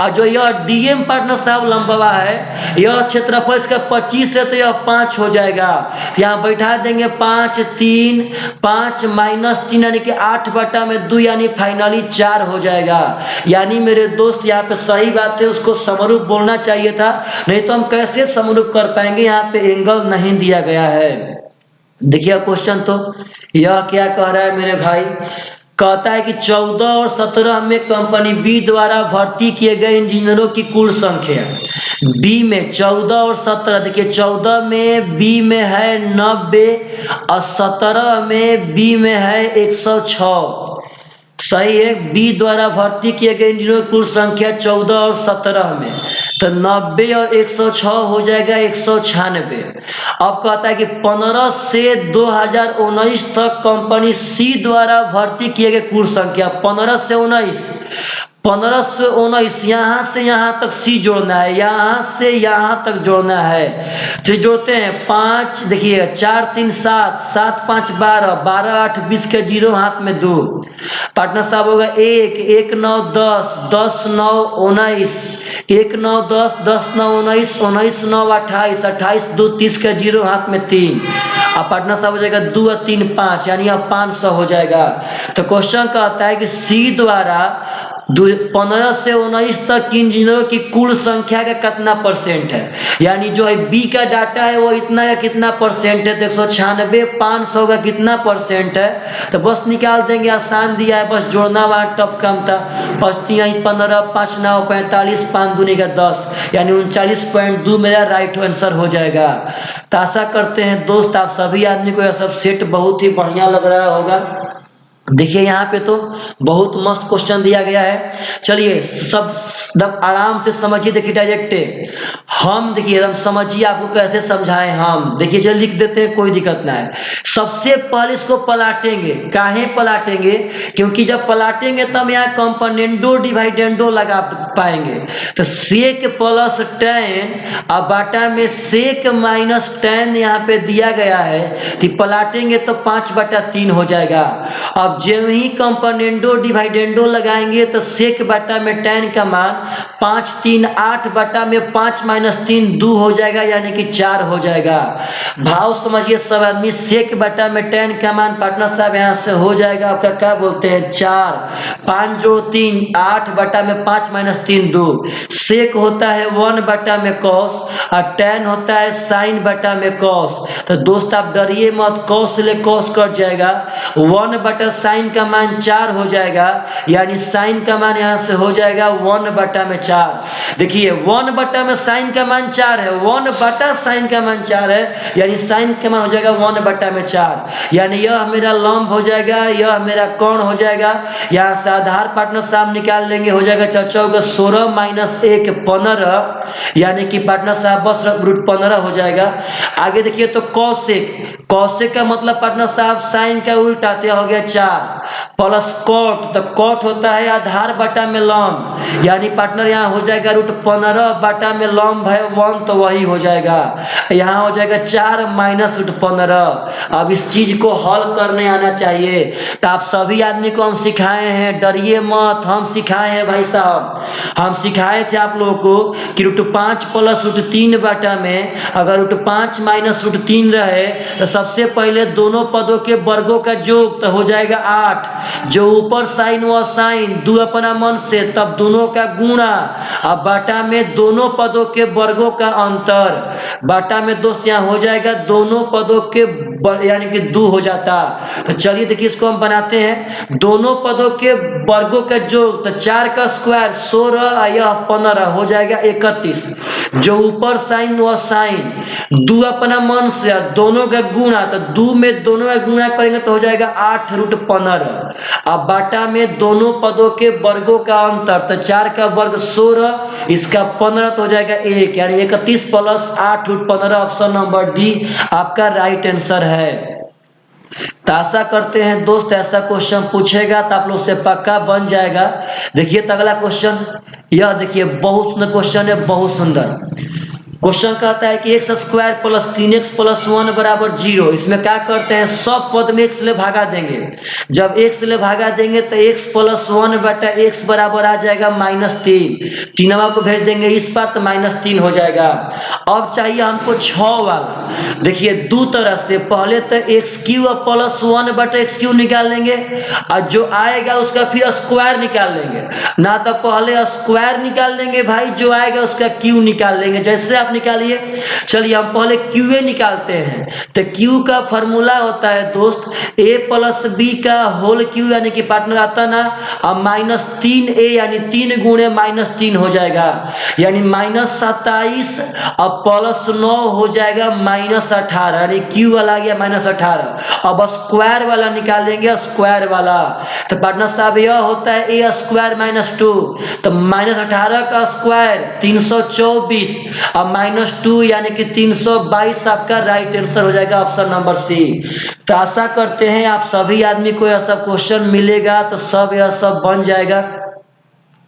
Speaker 1: और जो यह डीएम पार्टनर साहब लंबवा है, यह क्षेत्रफल इसका 25 है तो यह 5 हो जाएगा। यहाँ बैठा देंगे 5 3 5 माइनस 3 यानी कि 8 बटा में 2, यानी फाइनली 4 हो जाएगा। यानी मेरे दोस्त यहाँ पे सही बात है, उसको समरूप बोलना चाहिए था, नहीं तो हम कैसे समरूप कर पाएंगे, यहाँ पे एंगल नहीं दिया गया है। देखिए क्वेश्चन तो यह क्या कह रहा है मेरे भाई, कहता है कि 14 और 17 में कंपनी बी द्वारा भर्ती किए गए इंजीनियरों की कुल संख्या। बी में 14 और 17, देखिए 14 में बी में है 90 और 17 में बी में है 106। सही है। बी द्वारा भर्ती किए गए इंजीनियरों की कुल संख्या 14 और 17 में, तो 90 और 106 हो जाएगा 196। अब कहता है कि 15 से 2019 तक कंपनी सी द्वारा भर्ती किए गए कुल संख्या 15 से 19, 15 से 19, यहाँ से यहाँ तक सी जोड़ना है, यहाँ से यहाँ तक जोड़ना है। तो जोड़ते हैं 5, देखिए 4 3 7, 7 5 12, 12 8 20 के जीरो हाथ में 2, पार्टनर साहब होगा 1, 1 9 10, 10 9 19, 1 9 10, 10 9 19, 19 9 28, 28 2 30 के जीरो हाथ में 3। अब पार्टनर साहब हो जाएगा 2 और 3 5, यानी अब 500 हो जाएगा। तो क्वेश्चन कहता है कि सी द्वारा 15 से 19 तक की इंजीनियरों की कुल संख्या का कितना परसेंट है, यानी जो है बी का डाटा है वो इतना का कितना परसेंट है, तो 196 500 का कितना परसेंट है, तो बस निकाल देंगे, आसान दिया है, बस जोड़ना वहाँ टफ काम था। 5 3 15, 5 9 45, 5 दूनी का 10, यानी 39.2 मेरा राइट आंसर हो जाएगा। तो आशा करते हैं दोस्त आप सभी आदमी को यह सब सेट बहुत ही बढ़िया लग रहा होगा। देखिए यहाँ पे तो बहुत मस्त क्वेश्चन दिया गया है। चलिए सब एकदम आराम से समझिए, देखिए डायरेक्ट हम देखिए एकदम समझिए, आपको कैसे समझाएं हम, देखिए चलिए लिख देते हैं, कोई दिक्कत ना है। सबसे पहले इसको पलाटेंगे, काहे पलाटेंगे, क्योंकि जब पलाटेंगे तब यहाँ कंपोनेंडो डिवाइडेंडो लगा पाएंगे। तो सेक प्लस tan अब बाटा में सेक माइनस tan यहाँ पे दिया गया है, कि पलाटेंगे तो 5/3 हो जाएगा। अब जब ही कंपोनेंडो डिवाइडेंडो लगाएंगे तो सेक बटा में tan का मान 5 3 8 बटा में 5 - 3 2 हो जाएगा, यानी कि 4 हो जाएगा। भाव समझिए सब आदमी, सेक बटा में tan का मान पार्टनर साहब यहाँ से हो जाएगा आपका, क्या बोलते हैं 4, 5 जोड़ 3 8 बटा में 5 - 3 2। सेक होता है 1 बटा में cos और tan होता है sin बटा में cos। तो दोस्त आप डरिए मत, cos ले cos कट जाएगा, 1 बटा साइन का मान 4 हो जाएगा, यानी साइन का मान यहाँ से हो जाएगा 1 बटा में 4। देखिए 1 बटा में साइन का मान 4 है, 1 बटा साइन का मान 4 है, यानी साइन का मान हो जाएगा 1 बटा में 4, यानी यह मेरा लंब हो जाएगा, यह मेरा कोण हो जाएगा। यहाँ से आधार पार्टनर साहब निकाल लेंगे, हो जाएगा 16 - 1 15, यानी कि पार्टनर साहब बस √15 हो जाएगा। आगे देखिए तो कौशिक, कौशिक का मतलब पार्टनर साहब साइन का उल्टा, हो गया 4 प्लस कॉट, तो कॉट होता है आधार बटा में लंब, यानी पार्टनर यहाँ हो जाएगा √15 बटा में लंब है 1, तो वही हो जाएगा, यहाँ हो जाएगा 4 - √15। अब इस चीज को हल करने आना चाहिए। तो आप सभी आदमी को हम सिखाए हैं, डरिए मत, हम सिखाए हैं भाई साहब, हम सिखाए थे आप लोगों को कि √5 प्लस √3 बटा में अगर √5 - √3 रहे तो सबसे पहले दोनों पदों के वर्गों का योग तो हो जाएगा 8, जो ऊपर साइन व साइन 2 अपना मन से, तब दोनों का गुणा, अब बाटा में दोनों पदों के वर्गों का अंतर, बाटा में दोस्त यहाँ हो जाएगा दोनों पदों के यानी कि 2 हो जाता। तो चलिए देखिए इसको हम बनाते हैं, दोनों पदों के वर्गों का योग, तो 4 का स्क्वायर 16, यह 15 हो जाएगा 31, जो ऊपर साइन व साइन 2 अपना मन से दोनों का गुणा, तो 2 में दोनों का गुणा करेंगे तो हो जाएगा 8 √15। अब बाटा में दोनों पदों के वर्गों का अंतर, तो 4 का वर्ग 16, इसका 15 तो हो जाएगा 1, यानी 31 प्लस 8 √15, ऑप्शन नंबर डी आपका राइट आंसर है। तो आशा करते हैं दोस्त ऐसा क्वेश्चन पूछेगा तो आप लोग से पक्का बन जाएगा। देखिए तो अगला क्वेश्चन, यह देखिए बहुत सुंदर क्वेश्चन है, बहुत सुंदर क्वेश्चन कहता है कि x square plus 3x plus 1 बराबर 0। इसमें क्या करते हैं, सब पद में x ले भागा देंगे, जब x ले भागा देंगे तो x प्लस 1 बटा x बराबर आ जाएगा -3, तीनवा को भेज देंगे इस पर तो -3 हो जाएगा। अब चाहिए हमको 6 वाला, देखिए दो तरह से, पहले तो x³ प्लस 1 बटा x³ निकाल लेंगे और जो आएगा उसका फिर स्क्वायर निकाल लेंगे, ना तो पहले स्क्वायर निकाल लेंगे भाई, जो आएगा उसका क्यू निकाल लेंगे, जैसे आप आप निकालिए। चलिए हम पहले QA निकालते हैं। तो Q का फॉर्मूला होता है दोस्त A प्लस B का होल Q, यानी कि पार्टनर आता ना, अब -3A यानी 3 गुणे -3 हो जाएगा, यानी -27 अब +9 हो जाएगा -18, यानी Q वाला आ गया -18। अब स्क्वायर वाला निकालेंगे, स्क्वायर वाला तो पार्टनर साहब यह होता है A स्क्वायर -2, तो -18 का स्क्वायर 324, अब -2 यानी कि 322 आपका राइट आंसर हो जाएगा, ऑप्शन नंबर सी। तो आशा करते हैं आप सभी आदमी को यह सब क्वेश्चन मिलेगा तो सब यह सब बन जाएगा।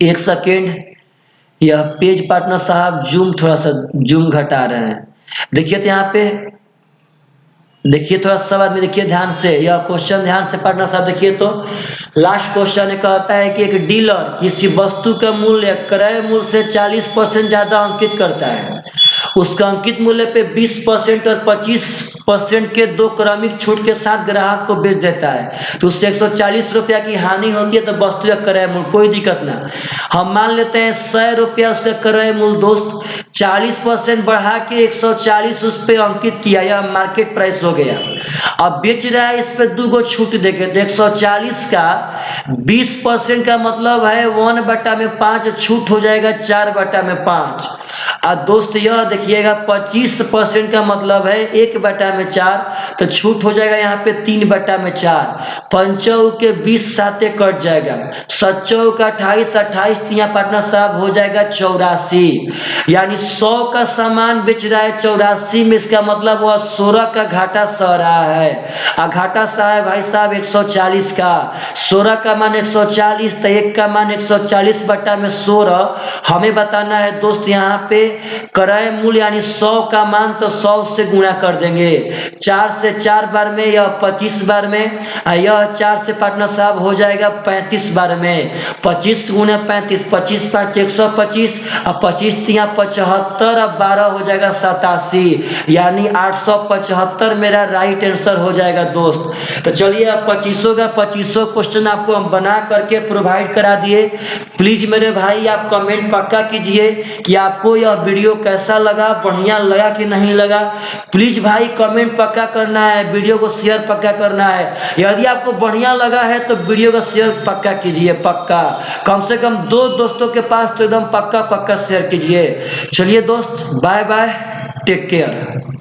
Speaker 1: एक सेकेंड, यह पेज पार्टनर साहब जूम थोड़ा सा जूम घटा रहे हैं। देखिए तो यहाँ पे देखिए थोड़ा सब आदमी देखिए ध्यान से, यह क्वेश्चन ध्यान से पार्टनर साहब देखिए। तो लास्ट क्वेश्चन कहता है कि एक डीलर किसी वस्तु का मूल्य क्रय मूल्य से 40% ज्यादा अंकित करता है। उसका अंकित मूल्य पे 20% और 25% के दो क्रमिक छूट के साथ ग्राहक को बेच देता है, तो उससे 140 रुपया की हानि होती है। तो वस्तु का क्रय मूल्य कोई दिक्कत ना, हम मान लेते हैं 100 रुपया उसका क्रय मूल्य दोस्त, 40% बढ़ा के 140 उस पे अंकित किया, या मार्केट प्राइस हो गया। अब बेच रहा है इस पे 2 गो छूट देके, तो 140 का 20% का मतलब है 1/5 छूट हो जाएगा 4/5। और दोस्त यह देखिएगा 25% का मतलब है 1/4, तो छूट हो जाएगा यहाँ पे 3/4। 5 के 20 साते कट जाएगा, 7 का 28, 28 यहाँ पार्टनर साहब हो जाएगा 84, यानी 100 का सामान बेच रहा है 84 में, इसका मतलब वह 16 का घाटा सह रहा है। घाटा सह है भाई साहब 140 का, 16 का मान 140, तो 1 का मान 140 बटा में 16 हमें बताना है दोस्त। यहाँ पे क्रय मूल्य यानी 100 का मान तो 100 से गुणा कर देंगे, 4 से 4 बार में, यह 25 बार में, यह 4 से पार्टनर साहब हो जाएगा 35 बार में। 25 गुणे 35, 25 5 125, अब 25 यहाँ 75, अब 12 हो जाएगा 87, यानी 875 मेरा राइट आंसर हो जाएगा दोस्त। तो चलिए अब 25 का 25 क्वेश्चन आपको हम बना करके प्रोवाइड करा दिए। प्लीज मेरे भाई आप कमेंट पक्का कीजिए कि आपको यह वीडियो कैसा लगा, बढ़िया लगा कि नहीं लगा। प्लीज भाई कमेंट पक्का करना है, वीडियो को शेयर पक्का करना है। यदि आपको बढ़िया लगा है तो वीडियो को शेयर पक्का कीजिए, पक्का कम से कम 2 दोस्तों के पास तो एकदम पक्का पक्का शेयर कीजिए। चलिए दोस्त, बाय बाय, टेक केयर।